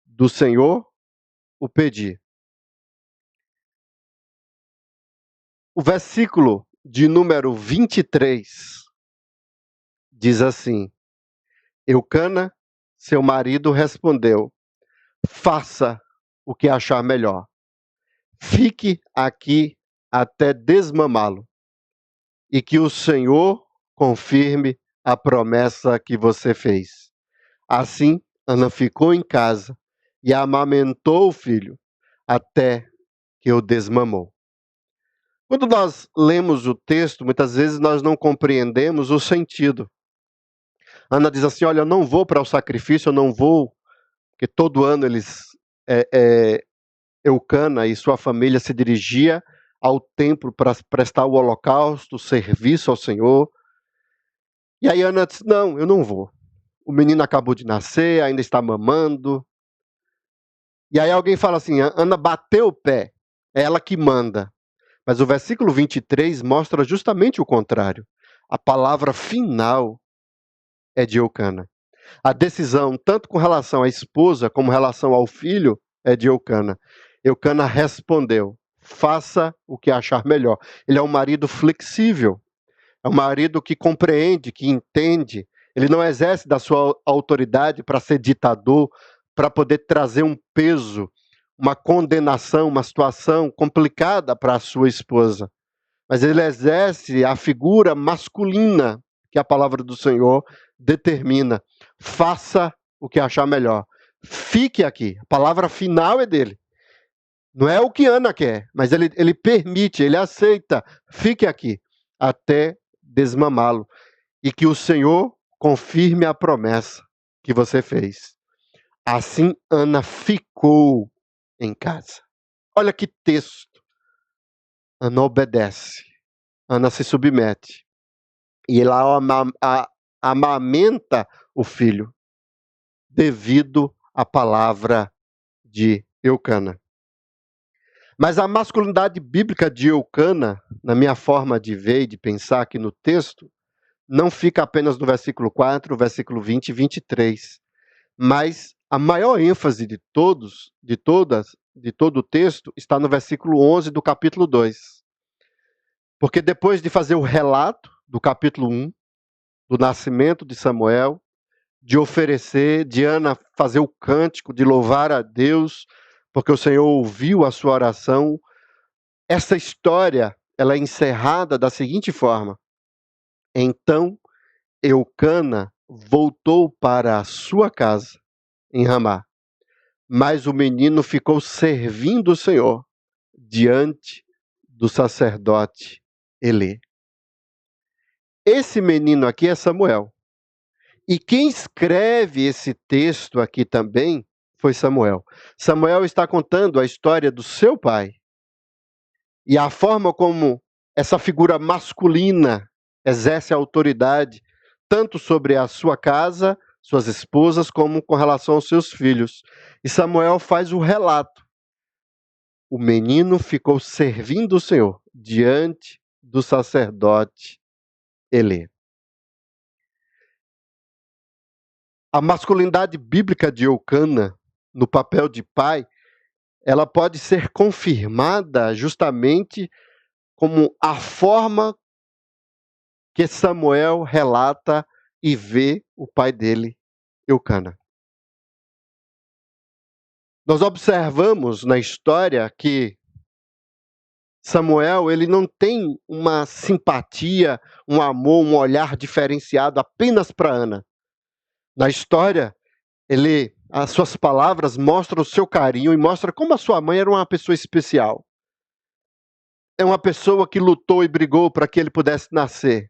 do Senhor o pedi. O versículo de número 23 diz assim, Eucana, seu marido, respondeu, faça o que achar melhor. Fique aqui até desmamá-lo, e que o Senhor confirme a promessa que você fez. Assim, Ana ficou em casa e amamentou o filho, até que o desmamou. Quando nós lemos o texto, muitas vezes nós não compreendemos o sentido. Ana diz assim, olha, eu não vou para o sacrifício, eu não vou, porque todo ano Eucana e sua família se dirigia ao templo para prestar o holocausto, o serviço ao Senhor. E aí Ana disse, não, eu não vou. O menino acabou de nascer, ainda está mamando. E aí alguém fala assim, Ana bateu o pé, é ela que manda. Mas o versículo 23 mostra justamente o contrário. A palavra final é de Eucana. A decisão, tanto com relação à esposa como com relação ao filho, é de Eucana. Eucana respondeu, faça o que achar melhor. Ele é um marido flexível, é um marido que compreende, que entende. Ele não exerce da sua autoridade para ser ditador, para poder trazer um peso, uma condenação, uma situação complicada para a sua esposa. Mas ele exerce a figura masculina que a palavra do Senhor determina. Faça o que achar melhor. Fique aqui. A palavra final é dele. Não é o que Ana quer, mas ele permite, ele aceita. Fique aqui até desmamá-lo. E que o Senhor confirme a promessa que você fez. Assim Ana ficou em casa. Olha que texto. Ana obedece. Ana se submete. E ela amamenta o filho devido à palavra de Eucana. Mas a masculinidade bíblica de Eucana, na minha forma de ver e de pensar aqui no texto, não fica apenas no versículo 4, versículo 20 e 23. Mas a maior ênfase de todo o texto está no versículo 11 do capítulo 2. Porque depois de fazer o relato do capítulo 1, do nascimento de Samuel, de oferecer, de Ana fazer o cântico, de louvar a Deus, porque o Senhor ouviu a sua oração, essa história ela é encerrada da seguinte forma: então Eucana voltou para a sua casa em Ramá, mas o menino ficou servindo o Senhor diante do sacerdote Elê. Esse menino aqui é Samuel. E quem escreve esse texto aqui também foi Samuel. Samuel está contando a história do seu pai. E a forma como essa figura masculina exerce a autoridade, tanto sobre a sua casa, suas esposas, como com relação aos seus filhos. E Samuel faz o relato. O menino ficou servindo o Senhor diante do sacerdote Elê. A masculinidade bíblica de Eucana, no papel de pai, ela pode ser confirmada justamente como a forma que Samuel relata e vê o pai dele, Eucana. Nós observamos na história que Samuel, ele não tem uma simpatia, um amor, um olhar diferenciado apenas para Ana. Na história, as suas palavras mostram o seu carinho e mostram como a sua mãe era uma pessoa especial. É uma pessoa que lutou e brigou para que ele pudesse nascer.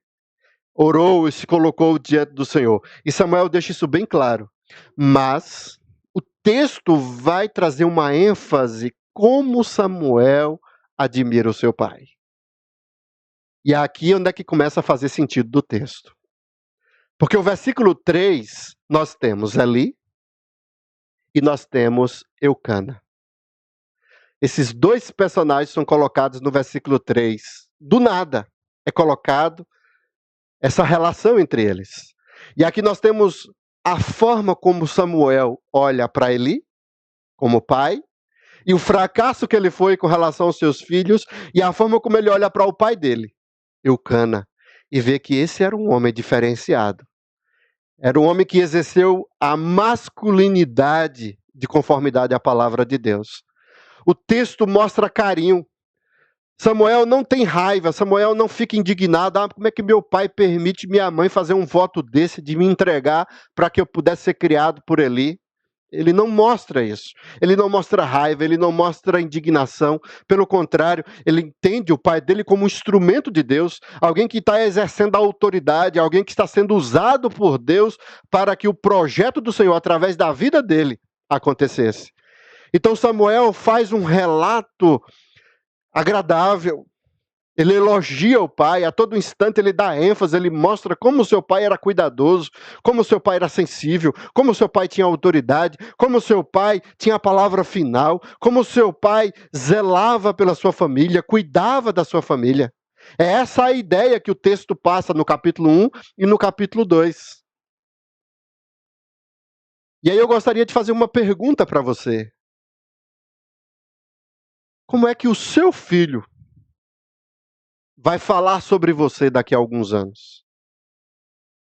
Orou e se colocou diante do Senhor. E Samuel deixa isso bem claro. Mas o texto vai trazer uma ênfase como Samuel admira o seu pai. E é aqui onde é que começa a fazer sentido do texto. Porque o versículo 3, nós temos Eli e nós temos Eucana. Esses dois personagens são colocados no versículo 3. Do nada é colocado essa relação entre eles. E aqui nós temos a forma como Samuel olha para Eli, como pai, e o fracasso que ele foi com relação aos seus filhos, e a forma como ele olha para o pai dele, Eucana, e vê que esse era um homem diferenciado. Era um homem que exerceu a masculinidade de conformidade à palavra de Deus. O texto mostra carinho. Samuel não tem raiva, Samuel não fica indignado. Como é que meu pai permite minha mãe fazer um voto desse, de me entregar para que eu pudesse ser criado por Eli? Ele não mostra isso. Ele não mostra raiva, ele não mostra indignação. Pelo contrário, ele entende o pai dele como um instrumento de Deus, alguém que está exercendo a autoridade, alguém que está sendo usado por Deus para que o projeto do Senhor, através da vida dele, acontecesse. Então Samuel faz um relato agradável. Ele elogia o pai, a todo instante ele dá ênfase, ele mostra como o seu pai era cuidadoso, como o seu pai era sensível, como o seu pai tinha autoridade, como o seu pai tinha a palavra final, como o seu pai zelava pela sua família, cuidava da sua família. É essa a ideia que o texto passa no capítulo 1 e no capítulo 2. E aí eu gostaria de fazer uma pergunta para você. Como é que o seu filho vai falar sobre você daqui a alguns anos?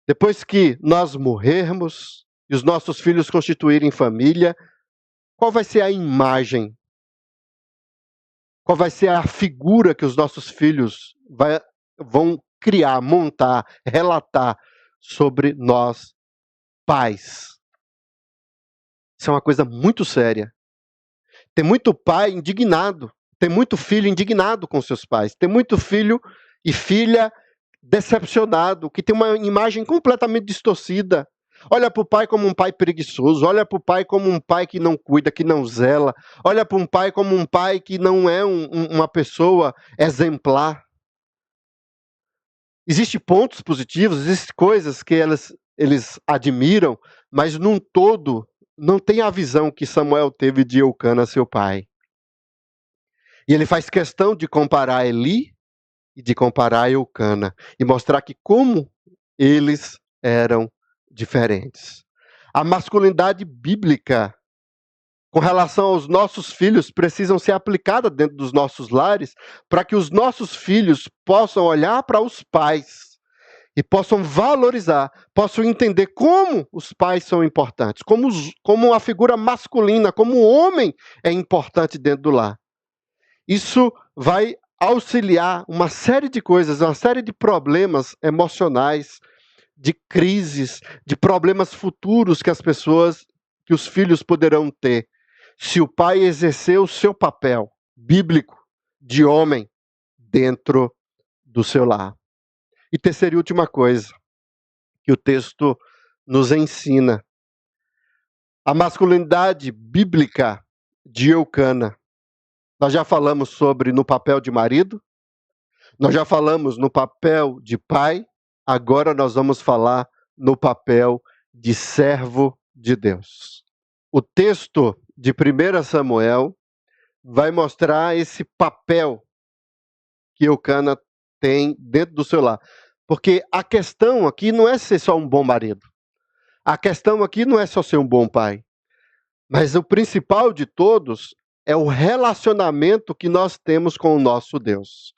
Depois que nós morrermos e os nossos filhos constituírem família, qual vai ser a imagem? Qual vai ser a figura que os nossos filhos vão criar, montar, relatar sobre nós, pais? Isso é uma coisa muito séria. Tem muito pai indignado, tem muito filho indignado com seus pais, tem muito filho e filha decepcionado, que tem uma imagem completamente distorcida. Olha para o pai como um pai preguiçoso, olha para o pai como um pai que não cuida, que não zela, olha para um pai como um pai que não é uma pessoa exemplar. Existem pontos positivos, existem coisas que eles admiram, mas num todo não tem a visão que Samuel teve de Eucana, seu pai. E ele faz questão de comparar Eli e de comparar Eucana, e mostrar que como eles eram diferentes. A masculinidade bíblica com relação aos nossos filhos precisam ser aplicadas dentro dos nossos lares, para que os nossos filhos possam olhar para os pais e possam valorizar, possam entender como os pais são importantes, como a figura masculina, como o homem é importante dentro do lar. Isso vai auxiliar uma série de coisas, uma série de problemas emocionais, de crises, de problemas futuros que os filhos poderão ter, se o pai exercer o seu papel bíblico de homem dentro do seu lar. E terceira e última coisa que o texto nos ensina: a masculinidade bíblica de Eucana. Nós já falamos sobre no papel de marido, nós já falamos no papel de pai, agora nós vamos falar no papel de servo de Deus. O texto de 1 Samuel vai mostrar esse papel que Eucana tem dentro do seu lar. Porque a questão aqui não é ser só um bom marido. A questão aqui não é só ser um bom pai. Mas o principal de todos é o relacionamento que nós temos com o nosso Deus.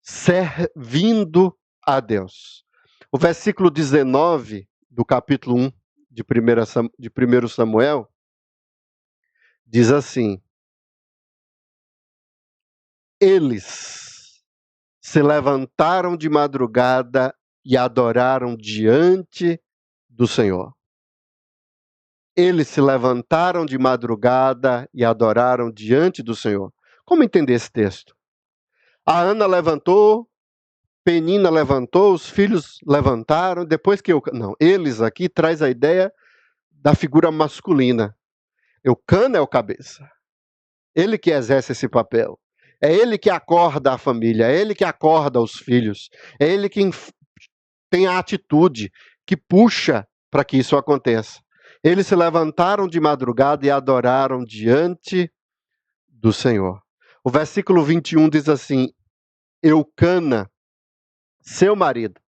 Servindo a Deus. O versículo 19 do capítulo 1 de 1 Samuel diz assim: eles se levantaram de madrugada e adoraram diante do Senhor. Eles se levantaram de madrugada e adoraram diante do Senhor. Como entender esse texto? A Ana levantou, Penina levantou, os filhos levantaram, depois que não, eles aqui traz a ideia da figura masculina. Eucana é o cabeça. Ele que exerce esse papel. É ele que acorda a família, é ele que acorda os filhos, é ele quem tem a atitude que puxa para que isso aconteça. Eles se levantaram de madrugada e adoraram diante do Senhor. O versículo 21 diz assim: Eucana, seu marido,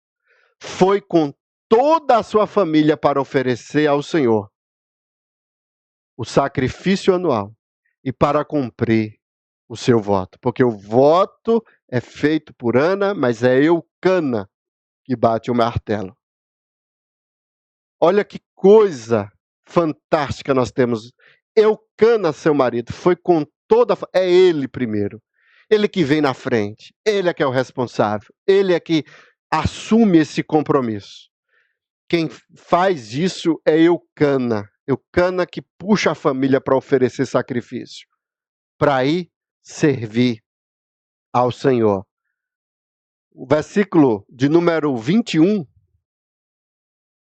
foi com toda a sua família para oferecer ao Senhor o sacrifício anual e para cumprir o seu voto. Porque o voto é feito por Ana, mas é Eucana que bate o martelo. Olha que coisa fantástica nós temos. Eucana, seu marido, foi com toda... É ele primeiro. Ele que vem na frente. Ele é que é o responsável. Ele é que assume esse compromisso. Quem faz isso é Eucana. Eucana que puxa a família para oferecer sacrifício. Para ir servir ao Senhor. O versículo de número 21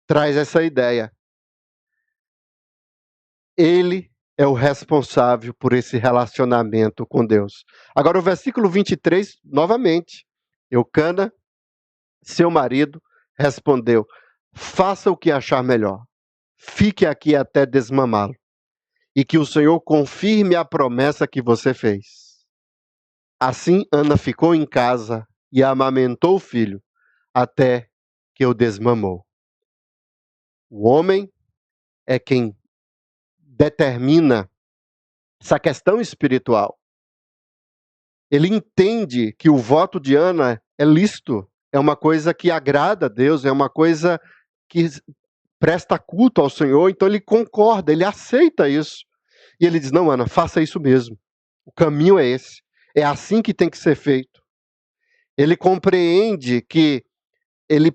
traz essa ideia. Ele é o responsável por esse relacionamento com Deus. Agora o versículo 23, novamente. Eucana, seu marido, respondeu: faça o que achar melhor. Fique aqui até desmamá-lo. E que o Senhor confirme a promessa que você fez. Assim Ana ficou em casa e amamentou o filho, até que o desmamou. O homem é quem determina essa questão espiritual. Ele entende que o voto de Ana é lícito, é uma coisa que agrada a Deus, é uma coisa que presta culto ao Senhor, então ele concorda, ele aceita isso. E ele diz: não, Ana, faça isso mesmo. O caminho é esse. É assim que tem que ser feito. Ele compreende que ele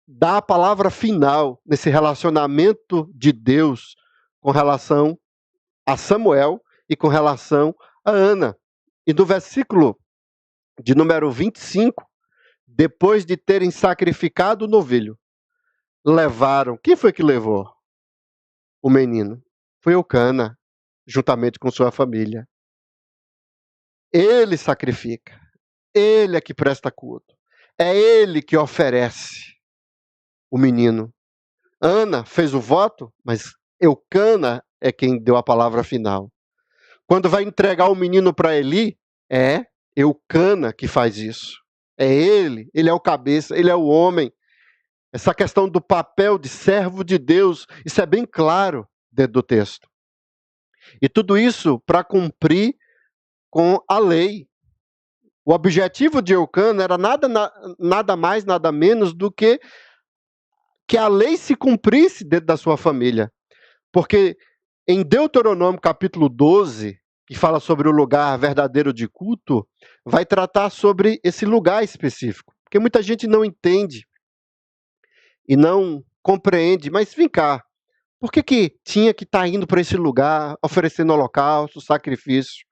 dá a palavra final nesse relacionamento de Deus com relação a Samuel e com relação a Ana. E no versículo de número 25, depois de terem sacrificado o novilho, levaram... Quem foi que levou o menino? Foi Eucana, juntamente com sua família. Ele sacrifica. Ele é que presta culto. É ele que oferece o menino. Ana fez o voto, mas Eucana é quem deu a palavra final. Quando vai entregar o menino para Eli, é Eucana que faz isso. É ele é o cabeça, ele é o homem. Essa questão do papel de servo de Deus, isso é bem claro dentro do texto. E tudo isso para cumprir com a lei. O objetivo de Eucana era nada mais, nada menos do que a lei se cumprisse dentro da sua família. Porque em Deuteronômio capítulo 12, que fala sobre o lugar verdadeiro de culto, vai tratar sobre esse lugar específico. Porque muita gente não entende e não compreende. Mas vem cá, por que tinha que estar indo para esse lugar, oferecendo holocausto, sacrifício?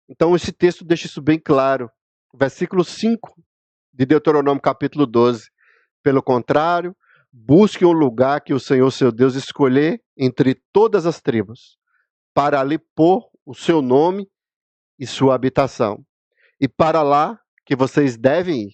Então esse texto deixa isso bem claro. Versículo 5 de Deuteronômio capítulo 12. Pelo contrário, busque um lugar que o Senhor seu Deus escolher entre todas as tribos, para ali pôr o seu nome e sua habitação. E para lá que vocês devem ir.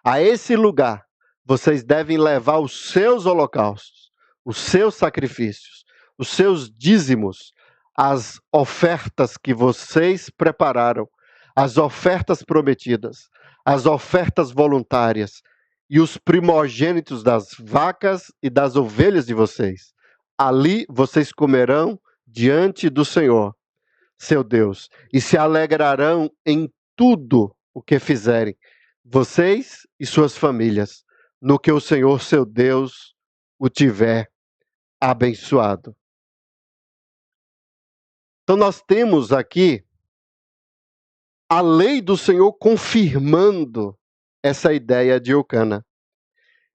A esse lugar, vocês devem levar os seus holocaustos, os seus sacrifícios, os seus dízimos, as ofertas que vocês prepararam, as ofertas prometidas, as ofertas voluntárias, e os primogênitos das vacas e das ovelhas de vocês. Ali vocês comerão diante do Senhor, seu Deus, e se alegrarão em tudo o que fizerem, vocês e suas famílias, no que o Senhor, seu Deus, o tiver abençoado. Então nós temos aqui a lei do Senhor confirmando essa ideia de Eucana.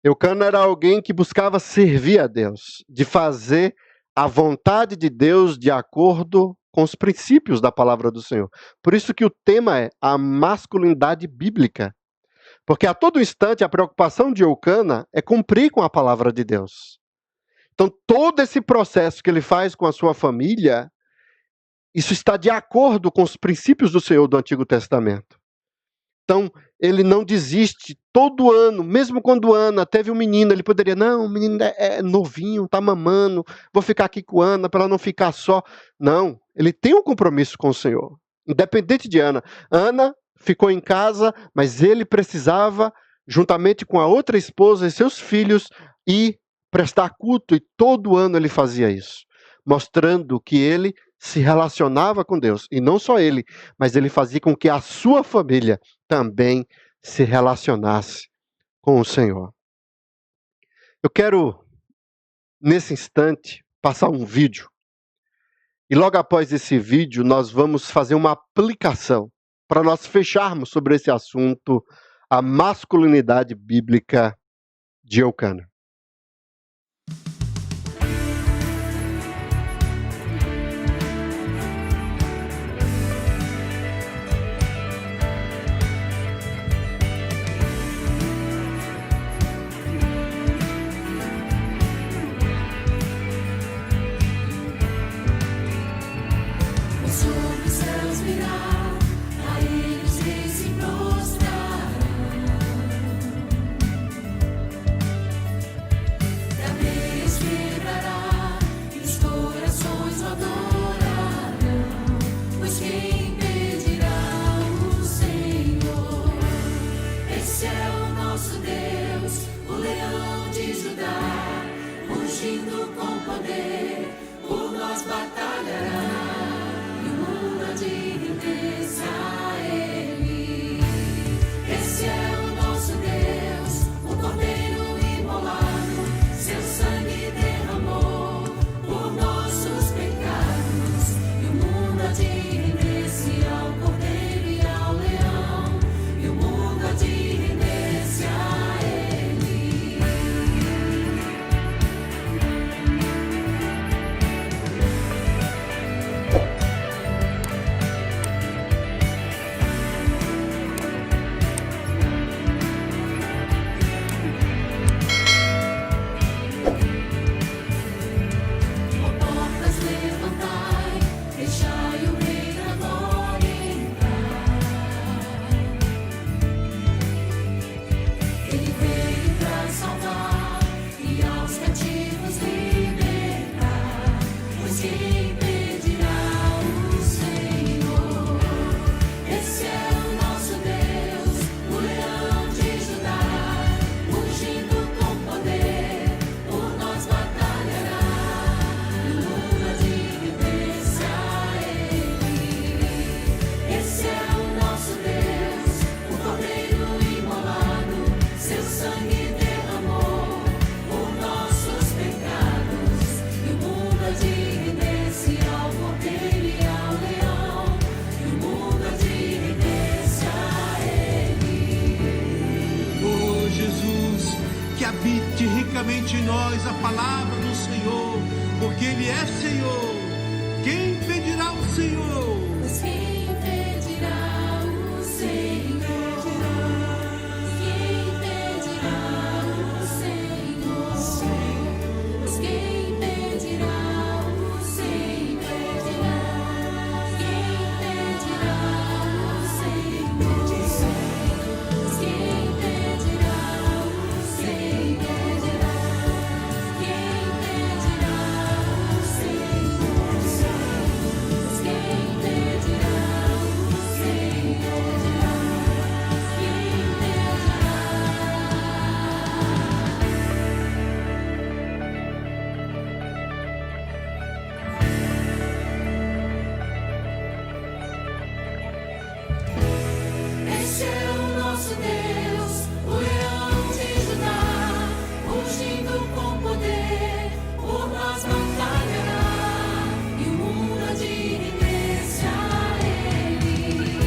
Eucana era alguém que buscava servir a Deus, de fazer a vontade de Deus de acordo com os princípios da palavra do Senhor. Por isso que o tema é a masculinidade bíblica. Porque a todo instante a preocupação de Eucana é cumprir com a palavra de Deus. Então todo esse processo que ele faz com a sua família, isso está de acordo com os princípios do Senhor do Antigo Testamento. Então, ele não desiste todo ano, mesmo quando Ana teve um menino, ele poderia, não, o menino é novinho, está mamando, vou ficar aqui com Ana para ela não ficar só. Não, ele tem um compromisso com o Senhor, independente de Ana. Ana ficou em casa, mas ele precisava, juntamente com a outra esposa e seus filhos, ir prestar culto, e todo ano ele fazia isso, mostrando que ele se relacionava com Deus, e não só ele, mas ele fazia com que a sua família também se relacionasse com o Senhor. Eu quero, nesse instante, passar um vídeo, e logo após esse vídeo nós vamos fazer uma aplicação para nós fecharmos sobre esse assunto, a masculinidade bíblica de Eucana. Sobre os céus virá, a ele os reis se prostrarão. profundamente em nós a palavra do Senhor, porque Ele é Senhor. Quem impedirá o Senhor? Pois quem impedirá o Senhor? Quem impedirá o Senhor? Pois quem impedirá o Senhor? Quem impedirá o Senhor? Pois quem impedirá o Senhor? Quem impedirá o Senhor? Pois quem impedirá o Este é o nosso Deus, o leão de Judá, ungindo com poder, por nós batalhará, e o mundo há de render-se a Ele.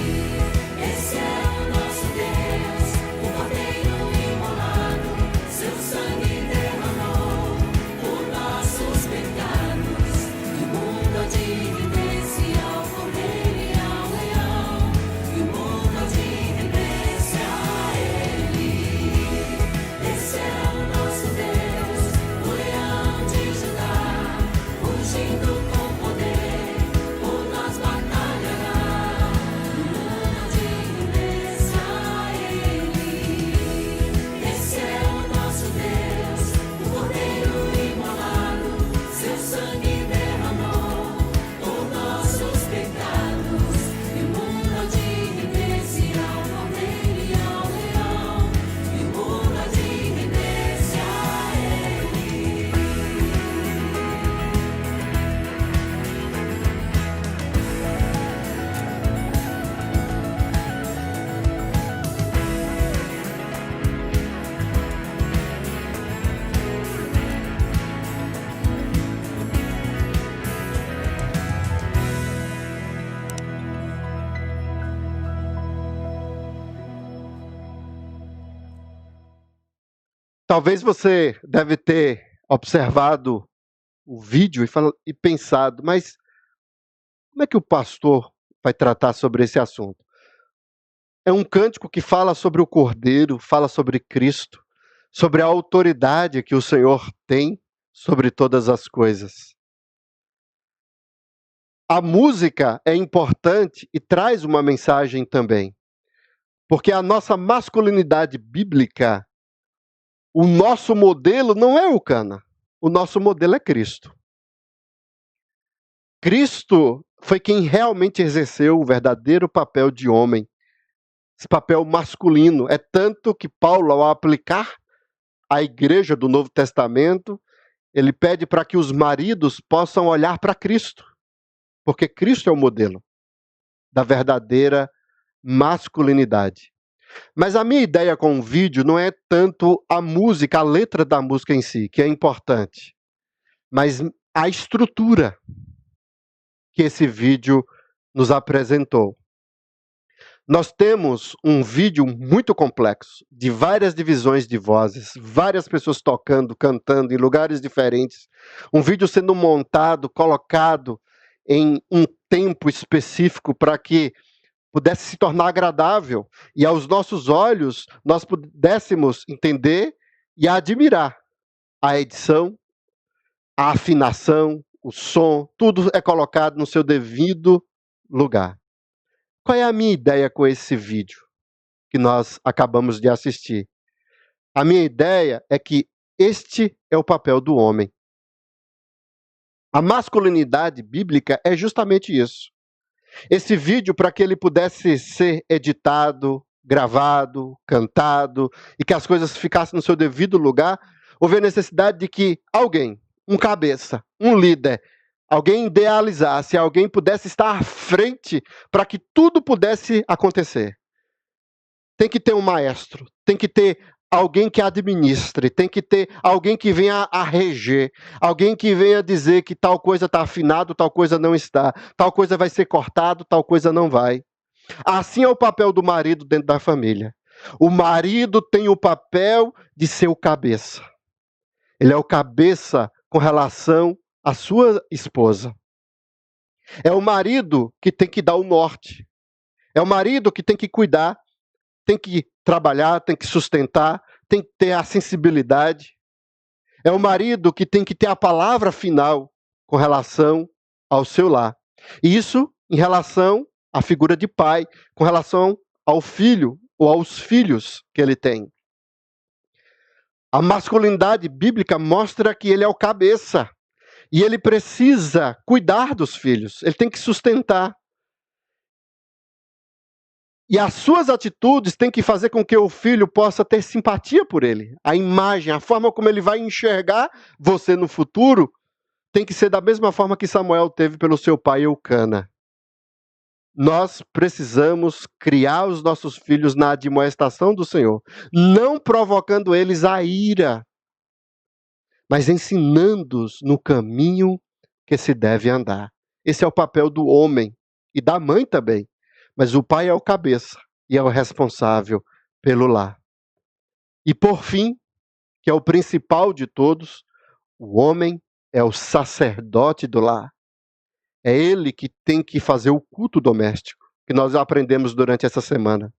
Esse é o nosso Deus, o cordeiro imolado, seu sangue derramou por nossos pecados, e o mundo há de render-se ao cordeiro e ao leão, e o mundo há de render-se a Ele. Esse é o nosso Deus, o leão de Judá, ungindo com poder, por nós batalhará, e o mundo há de render-se a Ele. Esse é o nosso Deus, o cordeiro imolado, seu sangue derramou por nossos pecados, e o mundo há de render-se ao cordeiro e ao leão, e o mundo há de render-se a Ele. Talvez você deve ter observado o vídeo e pensado, mas como é que o pastor vai tratar sobre esse assunto? É um cântico que fala sobre o Cordeiro, fala sobre Cristo, sobre a autoridade que o Senhor tem sobre todas as coisas. A música é importante e traz uma mensagem também, porque a nossa masculinidade bíblica, o nosso modelo não é o Cana, o nosso modelo é Cristo. Cristo foi quem realmente exerceu o verdadeiro papel de homem, esse papel masculino. É tanto que Paulo, ao aplicar à igreja do Novo Testamento, ele pede para que os maridos possam olhar para Cristo, porque Cristo é o modelo da verdadeira masculinidade. Mas a minha ideia com o vídeo não é tanto a música, a letra da música em si, que é importante, mas a estrutura que esse vídeo nos apresentou. Nós temos um vídeo muito complexo, de várias divisões de vozes, várias pessoas tocando, cantando em lugares diferentes, um vídeo sendo montado, colocado em um tempo específico para que pudesse se tornar agradável e aos nossos olhos nós pudéssemos entender e admirar a edição, a afinação, o som, tudo é colocado no seu devido lugar. Qual é a minha ideia com esse vídeo que nós acabamos de assistir? A minha ideia é que este é o papel do homem. A masculinidade bíblica é justamente isso. Esse vídeo, para que ele pudesse ser editado, gravado, cantado, e que as coisas ficassem no seu devido lugar, houve a necessidade de que alguém, um cabeça, um líder, alguém idealizasse, alguém pudesse estar à frente para que tudo pudesse acontecer. Tem que ter um maestro, tem que ter alguém que administre, tem que ter alguém que venha a reger, alguém que venha dizer que tal coisa está afinado, tal coisa não está, tal coisa vai ser cortado, tal coisa não vai. Assim é o papel do marido dentro da família. O marido tem o papel de ser o cabeça. Ele é o cabeça com relação à sua esposa. É o marido que tem que dar o norte. É o marido que tem que cuidar, tem que trabalhar, tem que sustentar, tem que ter a sensibilidade. É o marido que tem que ter a palavra final com relação ao seu lar. E isso em relação à figura de pai, com relação ao filho ou aos filhos que ele tem. A masculinidade bíblica mostra que ele é o cabeça. E ele precisa cuidar dos filhos, ele tem que sustentar. E as suas atitudes têm que fazer com que o filho possa ter simpatia por ele. A imagem, a forma como ele vai enxergar você no futuro, tem que ser da mesma forma que Samuel teve pelo seu pai Eucana. Nós precisamos criar os nossos filhos na admoestação do Senhor, não provocando eles a ira, mas ensinando-os no caminho que se deve andar. Esse é o papel do homem e da mãe também. Mas o pai é o cabeça e é o responsável pelo lar. E por fim, que é o principal de todos, o homem é o sacerdote do lar. É ele que tem que fazer o culto doméstico, que nós aprendemos durante essa semana.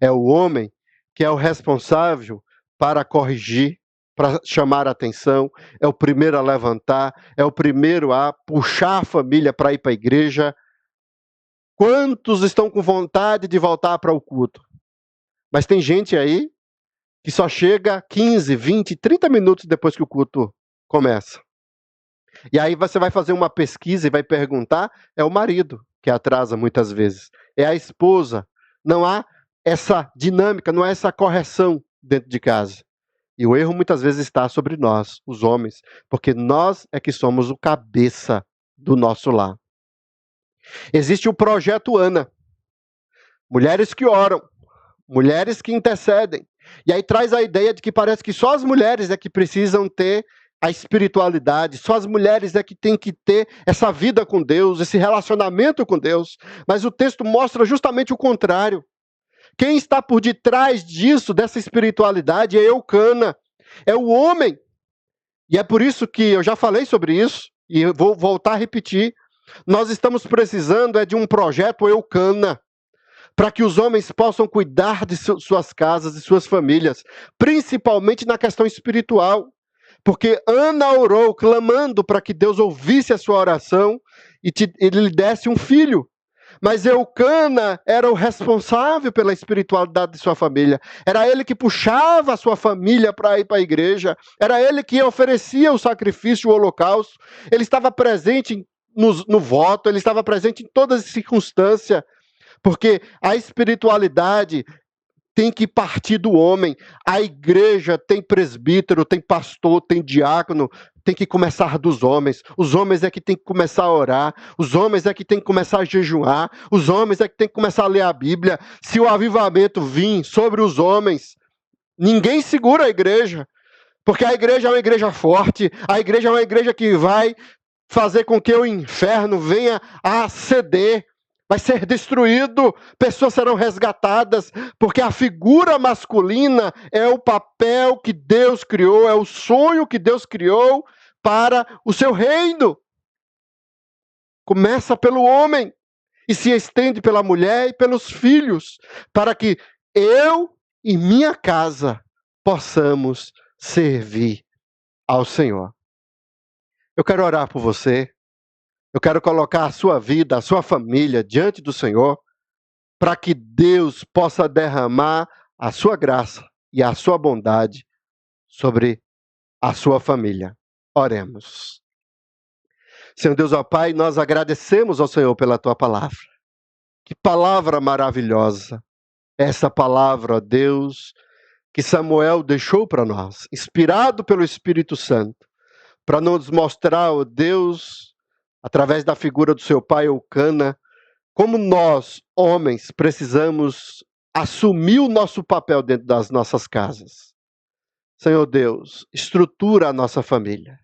É o homem que é o responsável para corrigir, para chamar a atenção, é o primeiro a levantar, é o primeiro a puxar a família para ir para a igreja. Quantos estão com vontade de voltar para o culto? Mas tem gente aí que só chega 15, 20, 30 minutos depois que o culto começa. E aí você vai fazer uma pesquisa e vai perguntar, é o marido que atrasa muitas vezes, é a esposa. Não há essa dinâmica, não há essa correção dentro de casa. E o erro muitas vezes está sobre nós, os homens, porque nós é que somos o cabeça do nosso lar. Existe o projeto Ana. Mulheres que oram, mulheres que intercedem. E aí traz a ideia de que parece que só as mulheres é que precisam ter a espiritualidade, só as mulheres é que têm que ter essa vida com Deus, esse relacionamento com Deus. Mas o texto mostra justamente o contrário. Quem está por detrás disso, dessa espiritualidade, é Eucana, é o homem. E é por isso que eu já falei sobre isso, e eu vou voltar a repetir. Nós estamos precisando de um projeto Eucana, para que os homens possam cuidar de suas casas e suas famílias, principalmente na questão espiritual. Porque Ana orou, clamando para que Deus ouvisse a sua oração e ele lhe desse um filho. Mas Eucana era o responsável pela espiritualidade de sua família. Era ele que puxava a sua família para ir para a igreja. Era ele que oferecia o sacrifício, o holocausto. Ele estava presente no voto, ele estava presente em todas as circunstâncias. Porque a espiritualidade tem que partir do homem. A igreja tem presbítero, tem pastor, tem diácono, tem que começar dos homens. Os homens é que tem que começar a orar, os homens é que tem que começar a jejuar, os homens é que tem que começar a ler a Bíblia. Se o avivamento vir sobre os homens, ninguém segura a igreja, porque a igreja é uma igreja forte, a igreja é uma igreja que vai fazer com que o inferno venha a ceder. Vai ser destruído, pessoas serão resgatadas, porque a figura masculina é o papel que Deus criou, é o sonho que Deus criou para o seu reino. Começa pelo homem e se estende pela mulher e pelos filhos, para que eu e minha casa possamos servir ao Senhor. Eu quero orar por você. Eu quero colocar a sua vida, a sua família diante do Senhor, para que Deus possa derramar a sua graça e a sua bondade sobre a sua família. Oremos. Senhor Deus, ó Pai, nós agradecemos ao Senhor pela tua palavra. Que palavra maravilhosa. Essa palavra, ó Deus, que Samuel deixou para nós, inspirado pelo Espírito Santo, para nos mostrar, ó Deus, através da figura do seu pai Eucana, como nós, homens, precisamos assumir o nosso papel dentro das nossas casas. Senhor Deus, estrutura a nossa família.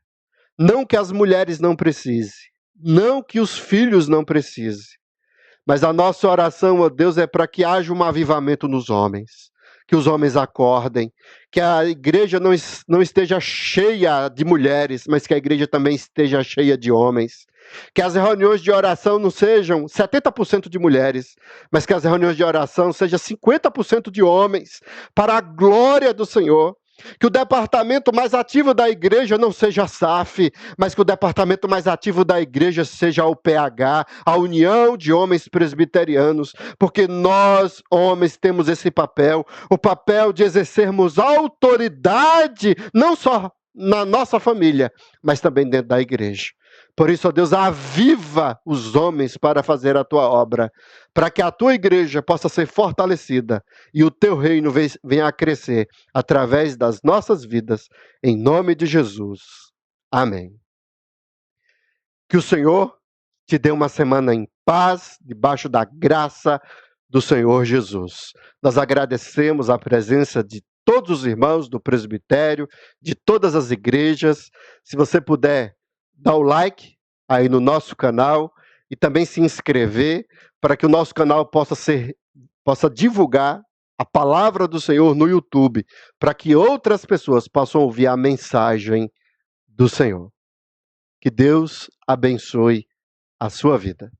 Não que as mulheres não precisem, não que os filhos não precisem, mas a nossa oração, ó Deus, é para que haja um avivamento nos homens, que os homens acordem, que a igreja não esteja cheia de mulheres, mas que a igreja também esteja cheia de homens. Que as reuniões de oração não sejam 70% de mulheres, mas que as reuniões de oração sejam 50% de homens, para a glória do Senhor. Que o departamento mais ativo da igreja não seja a SAF, mas que o departamento mais ativo da igreja seja o PH, a União de Homens Presbiterianos, porque nós, homens, temos esse papel, o papel de exercermos autoridade, não só na nossa família, mas também dentro da igreja. Por isso, ó Deus, aviva os homens para fazer a tua obra, para que a tua igreja possa ser fortalecida e o teu reino venha a crescer através das nossas vidas, em nome de Jesus. Amém. Que o Senhor te dê uma semana em paz, debaixo da graça do Senhor Jesus. Nós agradecemos a presença de todos os irmãos do presbitério, de todas as igrejas. Se você puder, dá o like aí no nosso canal e também se inscrever para que o nosso canal possa divulgar a palavra do Senhor no YouTube, para que outras pessoas possam ouvir a mensagem do Senhor. Que Deus abençoe a sua vida.